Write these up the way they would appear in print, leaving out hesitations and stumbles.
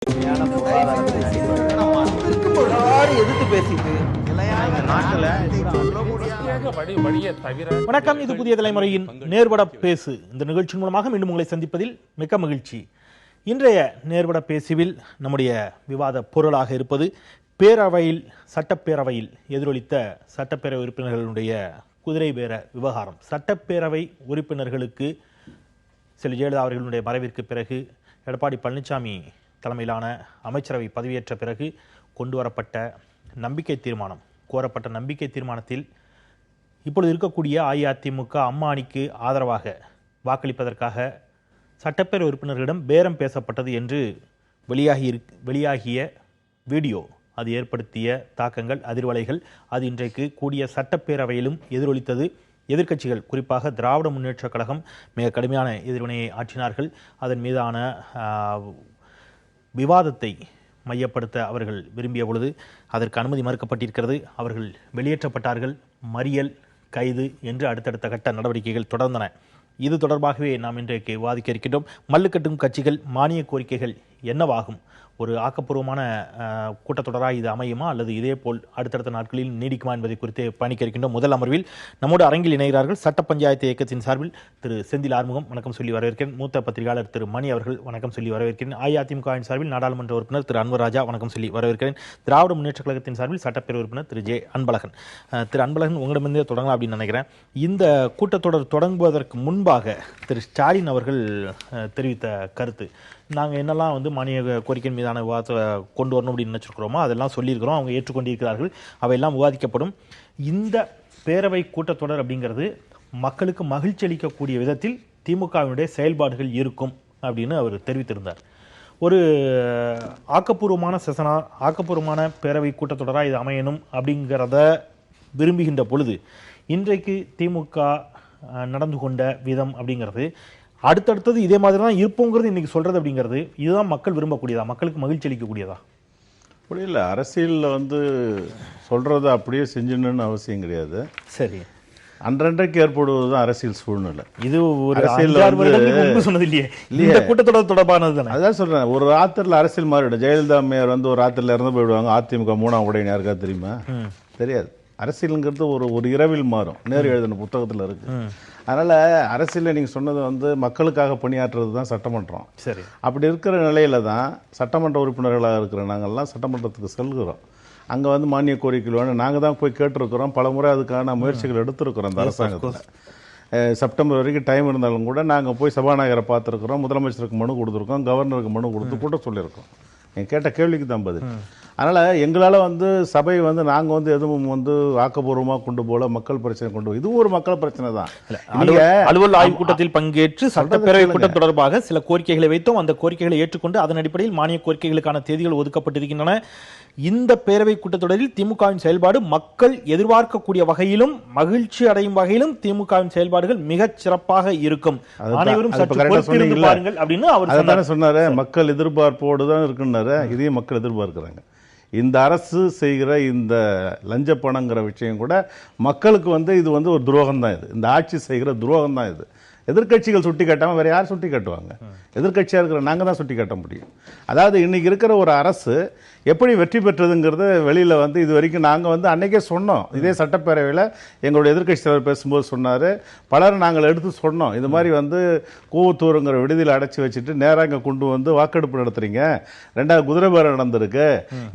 எதிர்த்து பேசிட்டு வணக்கம், இது புதிய தலைமுறையின் நேர்பட பேசு. இந்த நிகழ்ச்சியின் மூலமாக மீண்டும் உங்களை சந்திப்பதில் மிக்க மகிழ்ச்சி. இன்றைய நேர்பட பேசுவில் நம்முடைய விவாத பொருளாக இருப்பது சட்டப்பேரவையில் எதிரொலித்த சட்டப்பேரவை உறுப்பினர்களுடைய குதிரை பேர விவகாரம். சட்டப்பேரவை உறுப்பினர்களுக்கு செல்வி ஜெயலலிதா அவர்களுடைய மறைவிற்கு பிறகு எடப்பாடி பழனிசாமி தலைமையிலான அமைச்சரவை பதவியேற்ற பிறகு கொண்டு வரப்பட்ட நம்பிக்கை தீர்மானம், கோரப்பட்ட நம்பிக்கை தீர்மானத்தில் இப்பொழுது இருக்கக்கூடிய அஇஅதிமுக அம்மா அணிக்கு ஆதரவாக வாக்களிப்பதற்காக சட்டப்பேரவை உறுப்பினர்களிடம் பேரம் பேசப்பட்டது என்று வெளியாகிய வீடியோ அது ஏற்படுத்திய தாக்கங்கள், அதிர்வலைகள், அது இன்றைக்கு கூடிய சட்டப்பேரவையிலும் எதிரொலித்தது. எதிர்க்கட்சிகள், குறிப்பாக திராவிட முன்னேற்றக் கழகம் மிக கடுமையான எதிர்வினையை ஆற்றினார்கள். அதன் மீதான விவாதத்தை மையப்படுத்த அவர்கள் விரும்பிய பொழுது அதற்கு அனுமதி மறுக்கப்பட்டிருக்கிறது. அவர்கள் வெளியேற்றப்பட்டார்கள். மறியல், கைது என்று அடுத்தடுத்த கட்ட நடவடிக்கைகள் தொடர்ந்தன. இது தொடர்பாகவே நாம் இன்றைக்கு விவாதிக்க இருக்கின்றோம். மல்லுக்கட்டும் கட்சிகள் மானிய கோரிக்கைகள் என்னவாகும்? ஒரு ஆக்கப்பூர்வமான கூட்டத்தொடராக இது அமையுமா அல்லது இதே போல் அடுத்தடுத்த நாட்களில் நீடிக்குமா என்பதை குறித்து பயணிக்க இருக்கின்றோம். முதல் அமர்வில் நம்மோடு அரங்கில் இணைகிறார்கள் சட்ட பஞ்சாயத்து இயக்கத்தின் சார்பில் திரு செந்தில் ஆறுமுகம், வணக்கம் சொல்லி வரவேற்கிறேன். மூத்த பத்திரிகையாளர் திரு மணி அவர்கள், வணக்கம் சொல்லி வரவேற்கிறேன். அஇஅதிமுகவின் சார்பில் நாடாளுமன்ற உறுப்பினர் திரு அன்வர் ராஜா, வணக்கம் சொல்லி வரவேற்கிறேன். திராவிட முன்னேற்ற கழகத்தின் சார்பில் சட்டப்பேரவை உறுப்பினர் திரு ஜே அன்பழகன். திரு அன்பழகன், உங்களிடமிருந்தே தொடங்கலாம் அப்படின்னு நினைக்கிறேன். இந்த கூட்டத்தொடர் தொடங்குவதற்கு முன்பாக திரு ஸ்டாலின் அவர்கள் தெரிவித்த கருத்து, நாங்கள் என்னெல்லாம் மானிய கோரிக்கை மீதான விவாதத்தை கொண்டு வரணும் அப்படின்னு நினச்சிருக்கிறோமோ அதெல்லாம் சொல்லியிருக்கிறோம், அவங்க ஏற்றுக்கொண்டிருக்கிறார்கள், அவையெல்லாம் விவாதிக்கப்படும். இந்த பேரவை கூட்டத்தொடர் அப்படிங்கிறது மக்களுக்கு மகிழ்ச்சி அளிக்கக்கூடிய விதத்தில் திமுகவினுடைய செயல்பாடுகள் இருக்கும் அப்படின்னு அவர் தெரிவித்திருந்தார். ஒரு ஆக்கப்பூர்வமான பேரவை கூட்டத்தொடராக இது அமையணும் அப்படிங்கிறத விரும்புகின்ற பொழுது இன்றைக்கு திமுக நடந்து கொண்ட விதம் அப்படிங்கிறது அடுத்தடுத்தது இதே மாதிரி தான் இருப்போங்கிறது இன்னைக்கு சொல்றது அப்படிங்கிறது இதுதான் மக்கள் விரும்பக்கூடியதா, மக்களுக்கு மகிழ்ச்சி அளிக்கக்கூடியதா? அப்படி இல்லை, அரசியலில் சொல்றதை அப்படியே செஞ்சிடணும்னு அவசியம் கிடையாது. சரி, அன்றன்றைக்கு ஏற்படுவது தான் அரசியல் சூழ்நிலை. இது ஒரு சொன்னது இல்லையே, இந்த கூட்டத்தொடர் தொடர்பானது தானே. அதான் சொல்றேன், ஒரு ராத்திரில அரசியல் மாறிடும். ஜெயலலிதா அம்மையார் ஒரு ராத்திரில இறந்து போயிடுவாங்க. அதிமுக 3ஆம் உடையின் யாருக்கா தெரியுமா? தெரியாது. அரசியலுங்கிறது ஒரு இரவில் மாறும். நேரு எழுதின புத்தகத்தில் இருக்கு. அதனால அரசியலில் நீங்க சொன்னது மக்களுக்காக பணியாற்றுறது தான் சட்டமன்றம். சரி, அப்படி இருக்கிற நிலையில தான் சட்டமன்ற உறுப்பினர்களாக இருக்கிற நாங்கள்லாம் சட்டமன்றத்துக்கு செல்கிறோம். அங்கே மானிய கோரிக்கைகள் வேணும், நாங்கள் தான் போய் கேட்டிருக்கிறோம். பல முறை அதுக்கான முயற்சிகள் எடுத்திருக்கிறோம். அந்த அரசாங்கத்தில் செப்டம்பர் வரைக்கும் டைம் இருந்தாலும் கூட நாங்கள் போய் சபாநாயகரை பார்த்துருக்குறோம், முதலமைச்சருக்கு மனு கொடுத்துருக்கோம், கவர்னருக்கு மனு கொடுத்து கூட சொல்லியிருக்கோம். நீங்கள் கேட்ட கேள்விக்கு தான் பதில். அதனால் எங்களால் சபை நாங்கள் எதுவும் ஆக்கப்பூர்வமாக கொண்டு போல மக்கள் பிரச்சனை கொண்டு இது ஒரு மக்கள் பிரச்சனை தான். அலுவல் ஆய்வு கூட்டத்தில் பங்கேற்று சட்டப்பேரவை கூட்டம் தொடர்பாக சில கோரிக்கைகளை வைத்தோம். அந்த கோரிக்கைகளை ஏற்றுக்கொண்டு அதன் அடிப்படையில் மானிய கோரிக்கைகளுக்கான தேதிகள் ஒதுக்கப்பட்டிருக்கின்றன. இந்த பேரவை கூட்டத்தொடரில் திமுகவின் செயல்பாடு மக்கள் எதிர்பார்க்கக்கூடிய வகையிலும் மகிழ்ச்சி அடையும் வகையிலும் திமுகவின் செயல்பாடுகள் மிகச் சிறப்பாக இருக்கும். அனைவரும் அப்படின்னு அவர் சொன்னாரு. மக்கள் எதிர்பார்ப்போடு தான் இருக்குன்னாரு. இதையும் மக்கள் எதிர்பார்க்கிறாங்க. இந்த அரசு செய்கிற இந்த லஞ்ச பணங்கிற விஷயம் கூட மக்களுக்கு இது ஒரு துரோகம் தான். இது இந்த ஆட்சி செய்கிற துரோகம் தான். இது எதிர்கட்சிகள் சுட்டி காட்டாமல் வேற யார் சுட்டி காட்டுவாங்க? எதிர்கட்சியாக இருக்கிற நாங்கள் தான் சுட்டி காட்ட முடியும். அதாவது இன்னைக்கு இருக்கிற ஒரு அரசு எப்படி வெற்றி பெற்றதுங்கிறத வெளியில் இது வரைக்கும் நாங்கள் அன்னைக்கே சொன்னோம். இதே சட்டப்பேரவையில் எங்களுடைய எதிர்கட்சி தலைவர் பேசும்போது சொன்னார், பலர் நாங்கள் எடுத்து சொன்னோம், இது மாதிரி கூவத்தூருங்கிற விடுதியில் அடைச்சி வச்சுட்டு நேராக இங்கே கொண்டு வாக்கெடுப்பு நடத்துறீங்க, 2வது குதிரை பேரம் நடந்திருக்கு,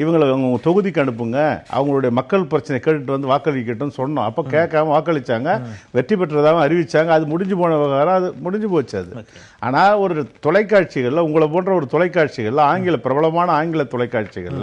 இவங்களை அவங்க தொகுதிக்கு அனுப்புங்க, அவங்களுடைய மக்கள் பிரச்சனை கேட்டுட்டு வாக்களிக்கட்டும் சொன்னோம். அப்போ கேட்காம வாக்களிச்சாங்க, வெற்றி பெற்றதாகவும் அறிவிச்சாங்க. அது முடிஞ்சு போன விவகாரம், அது முடிஞ்சு போச்சு. அது ஆனால் ஒரு தொலைக்காட்சிகளில், உங்களை போன்ற ஒரு தொலைக்காட்சிகளில், பிரபலமான ஆங்கில தொலைக்காட்சிகளில்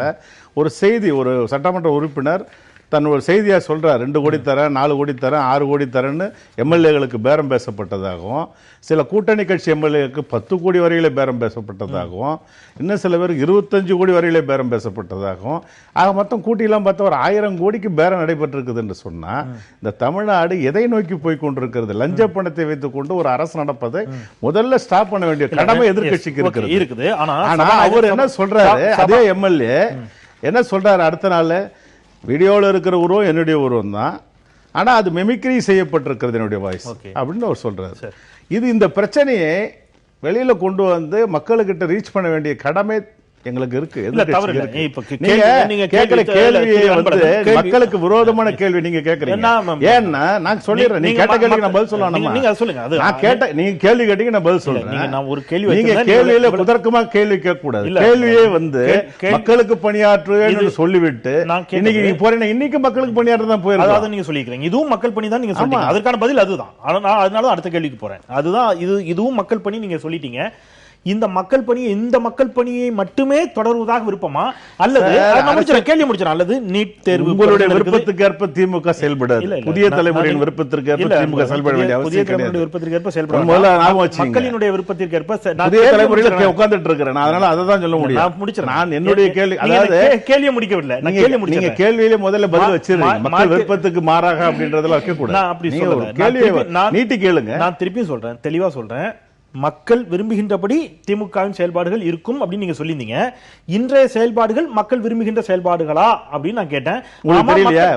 ஒரு செய்தி, ஒரு சட்டமன்ற உறுப்பினர் தன் ஒரு செய்தியா சொல்றார், 2 கோடி தரேன், 4 கோடி தரேன், 6 கோடி தரேன்னு எம்எல்ஏகளுக்கு பேரம் பேசப்பட்டதாகவும், சில கூட்டணி கட்சி எம்எல்ஏக்கு 10 கோடி வரையிலே பேரம் பேசப்பட்டதாகவும், இன்னும் சில பேருக்கு 25 கோடி வரையிலே பேரம் பேசப்பட்டதாகவும், ஆக மொத்தம் கூட்டிலாம் பார்த்தா ஒரு 1000 கோடிக்கு பேரம் நடைபெற்றிருக்குது என்று சொன்னா இந்த தமிழ்நாடு எதை நோக்கி போய் கொண்டிருக்கிறது? லஞ்ச பணத்தை வைத்துக் கொண்டு ஒரு அரசு நடப்பதை முதல்ல ஸ்டாப் பண்ண வேண்டிய கடமை எதிர்கட்சிக்கு இருக்குது. ஆனா அவர் என்ன சொல்றாரு, அதே எம்எல்ஏ என்ன சொல்றாரு, அடுத்த நாள் வீடியோவில் இருக்கிற உருவம் என்னுடைய உருவம் தான், ஆனால் அது மெமிக்ரி செய்யப்பட்டிருக்கிறது என்னுடைய வாய்ஸ் அப்படின்னு அவர் சொல்றாரு. இது இந்த பிரச்சனையை வெளியில் கொண்டு மக்களுக்கிட்ட ரீச் பண்ண வேண்டிய கடமை எங்களுக்கு இருக்கு. இல்ல தவறு இல்ல. இப்ப நீங்க கேக்குற கேள்வியே வந்து மக்களுக்கு விரோதமான கேள்வி நீங்க கேக்குறீங்க. ஏன்னா நான் சொல்லிடுறேன், நீங்க கேட்ட கேள்விக்கு நான் பதில் சொல்லணும். நீங்க சொல்லுங்க. அது நான் கேட்ட நீங்க கேள்வி கேட்டீங்க, நான் பதில் சொல்றேன். நான் ஒரு கேள்வி நீங்க கேள்வியில குதர்க்கமா கேள்வி கேட்க கூடாது. கேள்வியே வந்து மக்களுக்கு பணியாற்று என்று சொல்லிவிட்டு இன்னைக்கு நீங்க போறீங்க, இன்னைக்கு மக்களுக்கு பணியாற்ற தான் போயிருக்கு. அதாவது நீங்க சொல்லிக்கிறீங்க இதுவும் மக்கள் பணி தான் நீங்க சொல்றீங்க. அதற்கான பதில் அதுதான். அதனால அடுத்த கேள்விக்கு போறேன். அதுதான் இதுவும் மக்கள் பணி நீங்க சொல்லிட்டீங்க. இந்த மக்கள் பணியை மட்டுமே தொடர்வதாக விருப்பமா, அல்லது கேள்வி முடிச்சிடும், அல்லது நீட் தேர்வு உங்களுடைய விருப்பத்துக்கு ஏற்ப திமுக செயல்படாது. புதிய தலைமுறையின் விருப்பத்திற்கு ஏற்ப திமுக செயல்பட வேண்டிய அவசியம் கிடையாது. விருப்பத்திற்கு ஏற்ப செயல்பட மக்களினுடைய விருப்பத்திற்கு ஏற்ப புதிய தலைமுறையில் உட்கார்ந்துட்டு இருக்கிறேன். அதனால அதை தான் சொல்ல முடியும். நான் முடிச்சிடறேன். நான் என்னுடைய கேள்வி, அதாவது கேள்வியை முடிக்கவில்லை. நான் கேள்வி முடிச்சேன். நீங்க கேள்வியிலே முதல்ல பதில் வச்சிருக்கீங்க. மக்கள் விருப்பத்துக்கு மாறாக அப்படின்றதெல்லாம் வைக்க கூடாது. நான் அப்படி சொல்லல. கேள்வியை நீட்டி கேளுங்க. நான் திருப்பி சொல்றேன், தெளிவா சொல்றேன். மக்கள் விரும்புகின்றபடி திமுகவின் செயல்பாடுகள் இருக்கும் அப்படின்னு நீங்க சொல்லியிருந்தீங்க. இன்றைய செயல்பாடுகள் மக்கள் விரும்புகின்ற செயல்பாடுகளா அப்படின்னு நான் கேட்டேன்.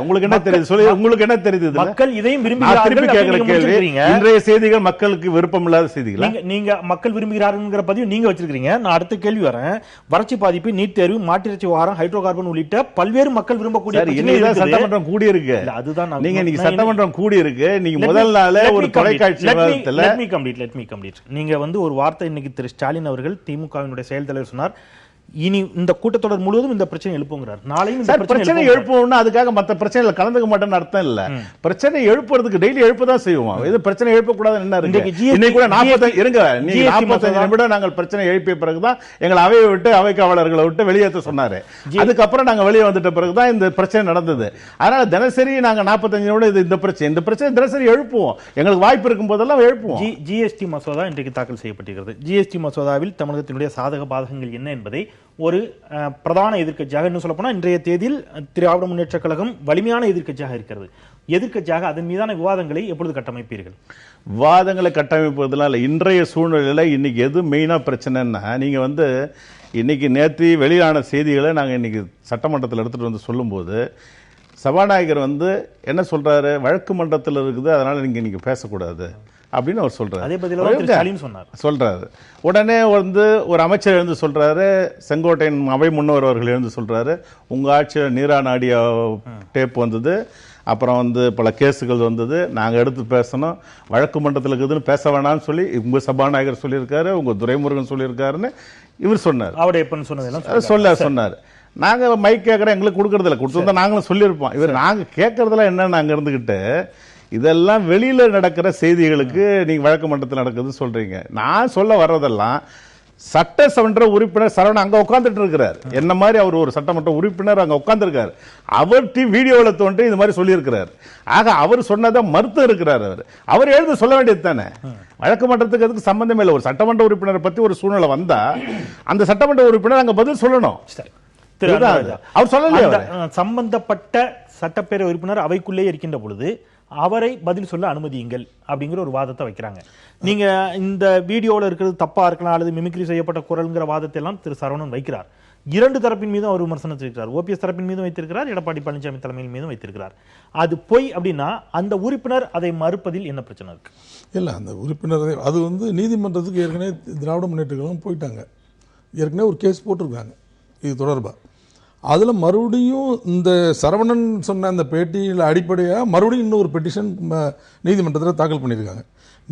உங்களுக்கு என்ன தெரியுது? சொல்லி உங்களுக்கு என்ன தெரியுது? மக்கள் இதையும் விரும்புகிறார்கள். இன்றைய செய்திகள் மக்களுக்கு விருப்பம் இல்லாத செய்திகள். நீங்க மக்கள் விரும்புகிறார்கள் பதிவு நீங்க வச்சிருக்கீங்க. நான் அடுத்த கேள்வி வரேன். வறட்சி பாதிப்பு, நீட் தேர்வு, மாட்டிறைச்சி விவகாரம், ஹைட்ரோ கார்பன் உள்ளிட்ட பல்வேறு மக்கள் விரும்பக்கூடிய சட்டமன்றம் கூடி இருக்கு. அதுதான் நீங்க சட்டமன்றம் கூடி இருக்கு. நீங்க முதல் நாளே ஒரு தொலைக்காட்சி நீங்க வந்து ஒரு வார்த்தை இன்னைக்கு திரு ஸ்டாலின் அவர்கள் திமுகவினுடைய செயல் தலைவர் சொன்னார், இனி இந்த கூட்டத்தொடர் முழுவதும் இந்த பிரச்சனை எழுப்புங்கிறார். நாளையும் இந்த பிரச்சனை எழுப்பணும்னா அதுக்காக மத்த பிரச்சனைல கலந்துக்க மாட்டேன்னு அர்த்தம் இல்ல. பிரச்சனை எழுப்புறதுக்கு டெய்லி எழுப்பதான் செய்வோம். இது பிரச்சனை எழுப்பக்கூடாதுன்னு என்ன இருக்கு? இன்னைக்கு கூட 45 இருங்க, நீங்க 45 நிமிடம் நாங்கள் பிரச்சனை எழுப்பிய பிறகுதான் எங்களை அவையை விட்டு அவை காவலர்களை விட்டு வெளியேற்ற சொன்னாரு. அதுக்கப்புறம் நாங்க வெளியே வந்துட்ட பிறகுதான் இந்த பிரச்சனை நடந்தது. அதனால தினசரி நாங்க 45 நிமிடம் இந்த பிரச்சனை தினசரி எழுப்புவோம். எங்களுக்கு வாய்ப்பு இருக்கும் போதெல்லாம் எழுப்புவோம். ஜிஎஸ்டி மசோதா இன்றைக்கு தாக்கல் செய்யப்பட்டிருக்கிறது. ஜிஎஸ்டி மசோதாவில் தமிழகத்தினுடைய சாதக பாதகங்கள் என்ன என்பதை ஒரு பிரதான எதிர்க்கட்சியாக, இன்னும் சொல்ல போனா இன்றைய தேதியில் திராவிட முன்னேற்ற கழகம் வலிமையான எதிர்க்கட்சியாக இருக்கிறது. எதிர்க்கட்சியாக அதன் மீதான விவாதங்களை எப்பொழுது கட்டமைப்பீர்கள்? விவாதங்களை கட்டமைப்பதனால இன்றைய சூழ்நிலையில இன்னைக்கு எது மெயினா பிரச்சனைன்னா, நீங்க வந்து இன்னைக்கு நேற்று வெளியான செய்திகளை நாங்கள் இன்னைக்கு சட்டமன்றத்தில் எடுத்துட்டு வந்து சொல்லும்போது சபாநாயகர் வந்து என்ன சொல்றாரு, வழக்கு மன்றத்தில் இருக்குது, அதனால நீங்க இன்னைக்கு பேசக்கூடாது அப்படின்னு அவர் சொல்றாரு. உடனே வந்து ஒரு அமைச்சர் எழுந்து சொல்றாரு, செங்கோட்டையன் அவை முன்னவர் அவர்கள் எழுந்து சொல்றாரு, உங்க ஆட்சியில் நீரா நாடியா டேப் வந்தது, அப்புறம் வந்து பல கேஸுகள் வந்தது, நாங்கள் எடுத்து பேசணும், வழக்கு மன்றத்தில் இருக்குதுன்னு பேச வேணாம்னு சொல்லி உங்க சபாநாயகர் சொல்லியிருக்காரு, உங்க துரைமுருகன் சொல்லியிருக்காருன்னு இவர் சொன்னார். சொன்னார். நாங்கள் மைக் கேட்குறோம், எங்களுக்கு கொடுக்கறதில்ல, கொடுத்துருந்தா நாங்களும் சொல்லியிருப்போம். இவர் நாங்கள் கேட்கறதெல்லாம் என்னன்னு அங்கே இருந்துக்கிட்டு இதெல்லாம் வெளியில நடக்கிற செய்திகளுக்கு நீங்க வழக்கு மன்றத்தில் நடக்குதுன்னு சொல்றீங்க. நான் சொல்ல வர்றதெல்லாம் சட்டமன்ற உறுப்பினர் சரவணன் அங்க உட்கார்ந்துட்டு இருக்கிறார். என்ன மாதிரி அவர் ஒரு சட்டமன்ற உறுப்பினர் அங்க உட்கார்ந்துருக்காரு. அவர் வீடியோவில் தோன்றி இந்த மாதிரி சொல்லி இருக்கிறார். ஆக அவர் சொன்னதை மறுத்து இருக்கிறார். அவர் எழுந்து சொல்ல வேண்டியது தானே. வழக்கு மன்றத்துக்கு அதுக்கு சம்பந்தமே இல்லை. ஒரு சட்டமன்ற உறுப்பினரை பத்தி ஒரு சூழ்நிலை வந்தா அந்த சட்டமன்ற உறுப்பினர் அங்க பதில் சொல்லணும். அவர் சொல்லல. சம்பந்தப்பட்ட சட்டப்பேரவை உறுப்பினர் அவைக்குள்ளே இருக்கின்ற பொழுது அவரை பதில் சொல்ல அனுமதியுங்கள் அப்படிங்கிற ஒரு வாதத்தை வைக்கிறாங்க. நீங்க இந்த வீடியோவில் இருக்கிறது தப்பா இருக்கலாம் அல்லது மிமிக்ரி செய்யப்பட்ட குரல்ங்கிற வாதத்தை எல்லாம் திரு சரவணன் வைக்கிறார். இரண்டு தரப்பின் மீதும் அவர் விமர்சனத்தை வைக்கிறார். ஓபிஎஸ் தரப்பின் மீதும் வைத்திருக்கிறார், எடப்பாடி பழனிசாமி தலைமையின் மீதும் வைத்திருக்கிறார். அது பொய் அப்படின்னா அந்த உறுப்பினர் அதை மறுப்பதில் என்ன பிரச்சனை இருக்கு? இல்ல, அந்த உறுப்பினர் அது வந்து நீதிமன்றத்துக்கு ஏற்கனவே திராவிட முன்னேற்ற கழகம் போயிட்டாங்க. ஏற்கனவே ஒரு கேஸ் போட்டிருக்காங்க இது தொடர்பாக. அதில் மறுபடியும் இந்த சரவணன் சொன்ன அந்த பேட்டியில் அடிப்படையாக மறுபடியும் இன்னொரு பெட்டிஷன் நீதிமன்றத்தில் தாக்கல் பண்ணியிருக்காங்க.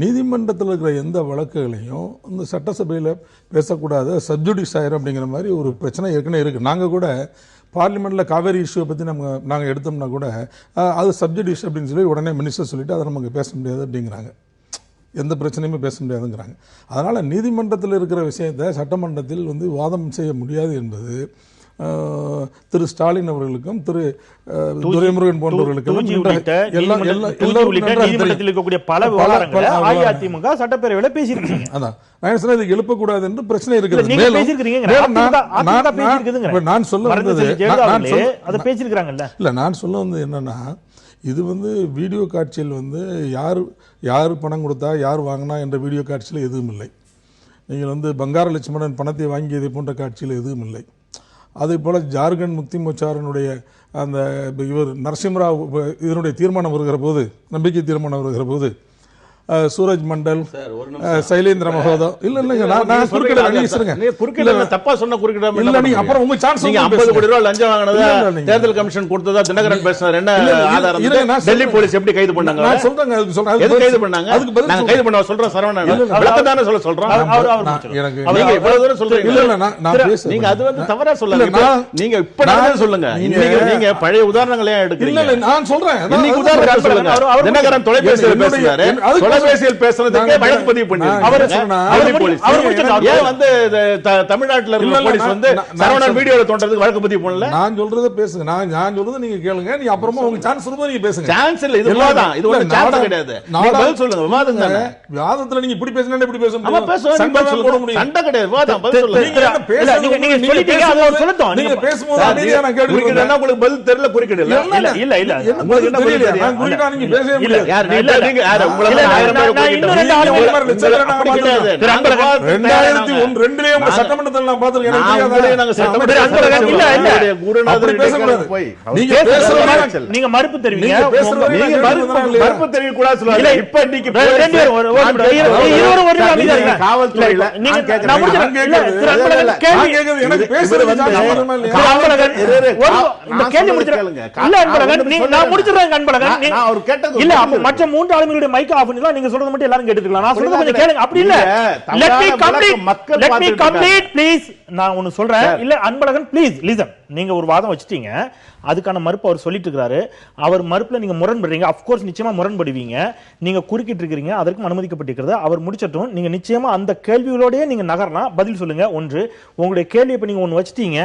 நீதிமன்றத்தில் இருக்கிற எந்த வழக்குகளையும் இந்த சட்டசபையில் பேசக்கூடாது, சப்ஜுடிஸ் ஆயிரும் அப்படிங்கிற மாதிரி ஒரு பிரச்சனை ஏற்கனவே இருக்குது. நாங்கள் கூட பார்லிமெண்ட்டில் காவேரி இஷ்யூவை பற்றி நாங்கள் எடுத்தோம்னா கூட அது சப்ஜுடிஸ் அப்படின்னு சொல்லி உடனே மினிஸ்டர் சொல்லிவிட்டு அதை நமக்கு பேச முடியாது அப்படிங்கிறாங்க. எந்த பிரச்சனையுமே பேச முடியாதுங்கிறாங்க. அதனால் நீதிமன்றத்தில் இருக்கிற விஷயத்தை சட்டமன்றத்தில் வந்து வாதம் செய்ய முடியாது என்பது திரு ஸ்டாலின் அவர்களுக்கும் திரு துரைமுருகன் போன்றவர்களுக்கும் எழுப்பக்கூடாது என்று பிரச்சனை இருக்கிறது. நான் சொல்ல வந்து என்னன்னா, இது வந்து வீடியோ காட்சியில் வந்து யார் பணம் கொடுத்தா யார் வாங்கினா என்ற வீடியோ காட்சியில் எதுவும் இல்லை. நீங்கள் வந்து பங்கார லட்சுமணன் பணத்தை வாங்கியதை போன்ற காட்சியில் எதுவும் இல்லை. அதே போல் ஜார்க்கண்ட் முக்தி மோர்ச்சாவினுடைய அந்த இவர் நரசிம்மராவ் இதனுடைய தீர்மானம் வருகிற போது, நம்பிக்கை தீர்மானம் வருகிற போது சூரஜ் மண்டல், சைலேந்திர மகோதம். இல்லைங்க, நான் குறுக்கிட தப்பா சொன்ன குறுக்கிட இல்ல. நீங்க அப்புறம் உங்க சான்ஸ் 50 கோடி ரூபாய் லஞ்சம் வாங்கினதா தேர்தல் கமிஷன் கொடுத்ததா தினகரன் பேசினார். என்ன ஆதாரம்? டெல்லி போலீஸ் எப்படி கைது பண்ணாங்க? நான் சொல்றேங்க, அதுக்கு சொல்றேன். எது கைது பண்ணாங்க? அதுக்கு பதில் நாங்க கைது பண்ண சொல்றோம். சரவணன் விளக்கத்தானே சொல்றோம். எனக்கு நீங்க இவ்வளவு தூரம் சொல்றீங்க. இல்ல நான் பேசுறேன். நீங்க அது வந்து தவறா சொல்லுங்க. நீங்க இப்ப நான் சொல்லுங்க. நீங்க பழைய உதாரணங்களே எடுக்கிறீங்க. இல்ல நான் சொல்றேன். இன்னைக்கு உதாரணம் சொல்லுங்க. தினகரன் தொலைபேசியில் பேசினாரு. தொலைபேசியில் பேசுறதுக்கே வழக்கு பதிவு பண்ணிருக்காங்க. ஏன் வந்து தமிழ்நாட்டுல இருக்க போலீஸ் வந்து சரவணன் வீடியோல தோன்றதுக்கு வழக்கு பதிவு பண்ணல? நான் சொல்றத பேசுங்க. நான் சொல்றத நீங்க கேளுங்க. நீ அப்புறமா உங்க சான்ஸ் வரும்போது நீங்க பேசுங்க. சான்ஸ் இல்ல, இது விவாதம். இது ஒரு சான்ஸ் கிடையாது. நீங்க பதில் சொல்லுங்க. விவாதம் தானே. விவாதத்துல நீங்க இப்படி பேசினா இப்படி பேச முடியும்? ஆமா பேசுங்க. போட முடியும். சண்டை கிடையாது. விவாதம். பதில் சொல்லுங்க. நீங்க சொல்லிட்டீங்க, அது சொல்லட்டும். நீங்க பேசும்போது அமைதியா நான் கேக்குறேன். உங்களுக்கு பதில் தெரியல, குறுக்கிடல. இல்ல உங்களுக்கு என்ன தெரியல? நான் குறுக்கிட்டா நீங்க பேசவே முடியாது. யார் நீங்க யார் உங்களுக்கு 1000 பேர் குறுக்கிட்டா? 2001 உங்க சட்டமன்றத்தில் நான் பாத்துறேன். நீங்க மறுப்பு தெரிவிங்க. மறுப்பு தெரிவிக்க கூடாது சொல்லுங்க. இப்ப இன்னைக்கு காவல்துறையில எனக்கு பேசுறது மற்ற 3 ஆளுங்களுடைய மைக் ஆஃப் பண்ணி நீங்க சொல்றது மட்டும் எல்லாரும் கேட்டுக்கலாம். நான் சொல்றது கொஞ்சம் கேளுங்க. அப்படி இல்ல, let me complete please. நான் ஒன்னு சொல்றேன். இல்ல அன்பழகன் ப்ளீஸ் லிசன். நீங்க ஒரு வாதம் வச்சிட்டீங்க, அதுக்கான மறுப்பு அவர் சொல்லிட்டு இருக்காரு. அவர் மறுப்புல நீங்க முரண்படுறீங்க. ஆஃப் கோர்ஸ் நிச்சயமா முரண்படுவீங்க. நீங்க குறுக்கிட்டு இருக்கீங்க, அதற்கும் அனுமதிக்கப்பட்டிருக்கிறது. அவர் முடிச்சட்டும். நீங்க நிச்சயமா அந்த கேள்விகளோடயே நீங்க நகரலாம். பதில் சொல்லுங்க. ஒன்று, உங்களுடைய கேள்வி இப்ப நீங்க ஒன்னு வச்சிட்டீங்க.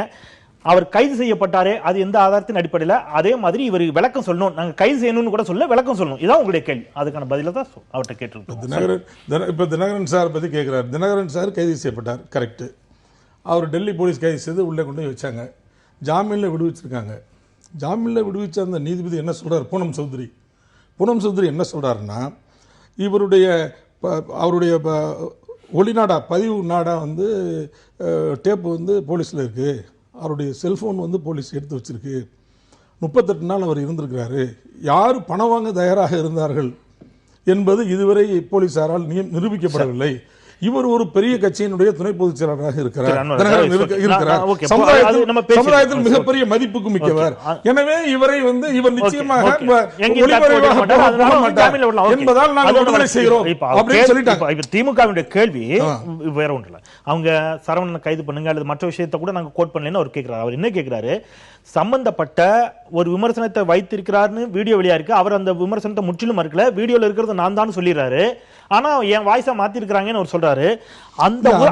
அவர் கைது செய்யப்பட்டாரே, அது எந்த ஆதாரத்தின் அடிப்படையில்? அதே மாதிரி இவர் விளக்கம் சொல்லணும். நாங்க கைது செய்யணும்னு கூட சொல்ல, விளக்கம் சொல்லணும். இதான் உங்களுடைய கேள்வி. அதுக்கான பதில தான் அவர்கிட்ட கேட்டிருக்கோம். இப்ப தினகரன் சார் பத்தி கேட்கிறார். தினகரன் சார் கைது செய்யப்பட்டார், கரெக்ட். அவர் டெல்லி போலீஸ் கைது செய்து உள்ளே கொண்டு போய் வச்சாங்க. ஜாமீனில் விடுவிச்சிருக்காங்க. ஜாமீனில் விடுவிச்ச அந்த நீதிபதி என்ன சொல்றார்? பூனம் சௌத்ரி என்ன சொல்றாருன்னா, அவருடைய ஒளிநாடா பதிவு நாடா வந்து டேப்பு வந்து போலீஸில் இருக்குது. அவருடைய செல்ஃபோன் வந்து போலீஸ் எடுத்து வச்சிருக்கு. 38 நாள் அவர் இருந்திருக்கிறாரு. யார் பணம் வாங்க தயாராக இருந்தார்கள் என்பது இதுவரை போலீசாரால் நிரூபிக்கப்படவில்லை. இவர் ஒரு பெரிய கட்சியினுடைய துணை பொதுச் செயலாளராக இருக்கிறார். சமுதாயத்தில் மிகப்பெரிய மதிப்புக்கு மிக்கவர். எனவே இவரை வந்து இவர் நிச்சயமாக என்பதால் நாங்கள் விடுதலை செய்கிறோம் அப்படின்னு சொல்லிட்டாங்க. திமுகவினுடைய கேள்வி வேற ஒன்று இல்ல. அவங்க சரவணனை கைது பண்ணுங்க அல்லது மற்ற விஷயத்தை கூட நாங்க கோட் பண்ணலன்னு அவர் கேட்கிறார். அவர் என்ன கேட்கிறாரு? சம்பந்தப்பட்ட ஒரு விமர்சனத்தை வைத்திருக்கிறார்னு வீடியோ வெளியா இருக்கு. அவர் அந்த விமர்சனத்தை முற்றிலும் மறுக்கல. வீடியோல இருக்கிறது நான் தான் சொல்லிடுறாரு. ஆனா என் வாய்ஸா மாத்தி இருக்கிறாங்கன்னு அவர் சொல்றாரு.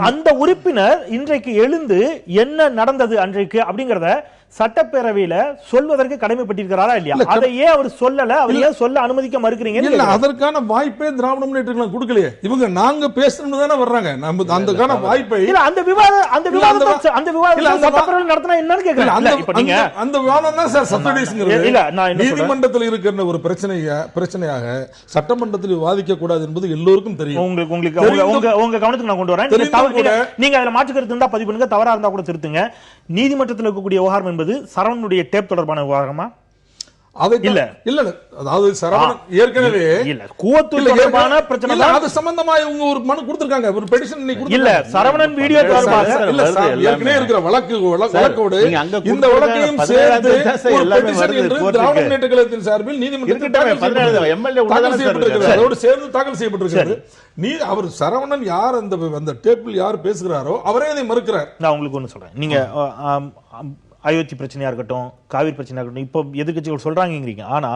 அந்த உறுப்பினர் இன்றைக்கு எழுந்து என்ன நடந்தது அன்றைக்கு அப்படிங்கறத சட்டப்பேரவையில சொல்வதற்கு கடமைப்பட்டிருக்கிறாரா இல்லையா? அதை ஏன் அவர் சொல்லல? அவர் ஏன் சொல்ல அனுமதிக்க மறுக்கிறீங்க? இல்ல, அதற்கான வாய்ப்பே திராவிட முன்னேற்ற கழகம் கொடுக்கலையே. இவங்க நாங்க பேசணும்னு தானே வர்றாங்க. நம்ம அதுக்கான வாய்ப்பை இல்ல. அந்த விவாதம் சட்டப்பேரவையில் நடத்தினா என்னன்னு கேக்குறேன். இப்ப நீங்க அந்த விவாதம் தான் சார் சப்சிடிஸ்ங்கிறது. இல்ல, நான் நீதிமன்றத்தில் இருக்கிற ஒரு பிரச்சனையாக சட்டமன்றத்தில் விவாதிக்க கூடாது என்பது எல்லோருக்கும் தெரியும். உங்க கவனத்துக்கு நான் கொண்டு வரேன். நீங்க அதுல மாற்று கருத்து இருந்தா பதிவு பண்ணுங்க, தவறா இருந்தா கூட திருத்துங்க. நீதிமன்றத்தில் இருக்கக்கூடிய விவகாரம் என்பது சரவணனுடைய டேப் தொடர்பான விவகாரமா? இல்ல இல்ல, அதாவது சரவணன் ஏற்கனவே இல்ல கூவத்தூர் தொடர்பான பிரச்சனை இல்ல, அது சம்பந்தமா இவங்க ஒரு மனு கொடுத்திருக்காங்க, ஒரு பெட்டிஷன் நீ கொடுத்திருக்காங்க. இல்ல, சரவணன் வீடியோ தொடர்பாக இல்ல சார், ஏற்கனவே இருக்கிற வழக்கோடு இந்த வழக்கையும் சேர்த்து ஒரு பெட்டிஷன் என்று திராவிட முன்னேற்ற கழகத்தின் சார்பில் நீதிமன்றத்தில் அதோடு சேர்ந்து தாக்கல் செய்யப்பட்டிருக்கிறது. அவர் சரவணன் யார் அந்த டேப்பில் யார் பேசுகிறாரோ அவரே அதை மறுக்கிறார். நான் உங்களுக்கு ஒண்ணு சொல்றேன். நீங்க அயோத்தி பிரச்சனையா இருக்கட்டும், காவிரி பிரச்சனையா இருக்கட்டும், இப்போ எதிர்கட்சிகள் சொல்றாங்கிறீங்க. ஆனா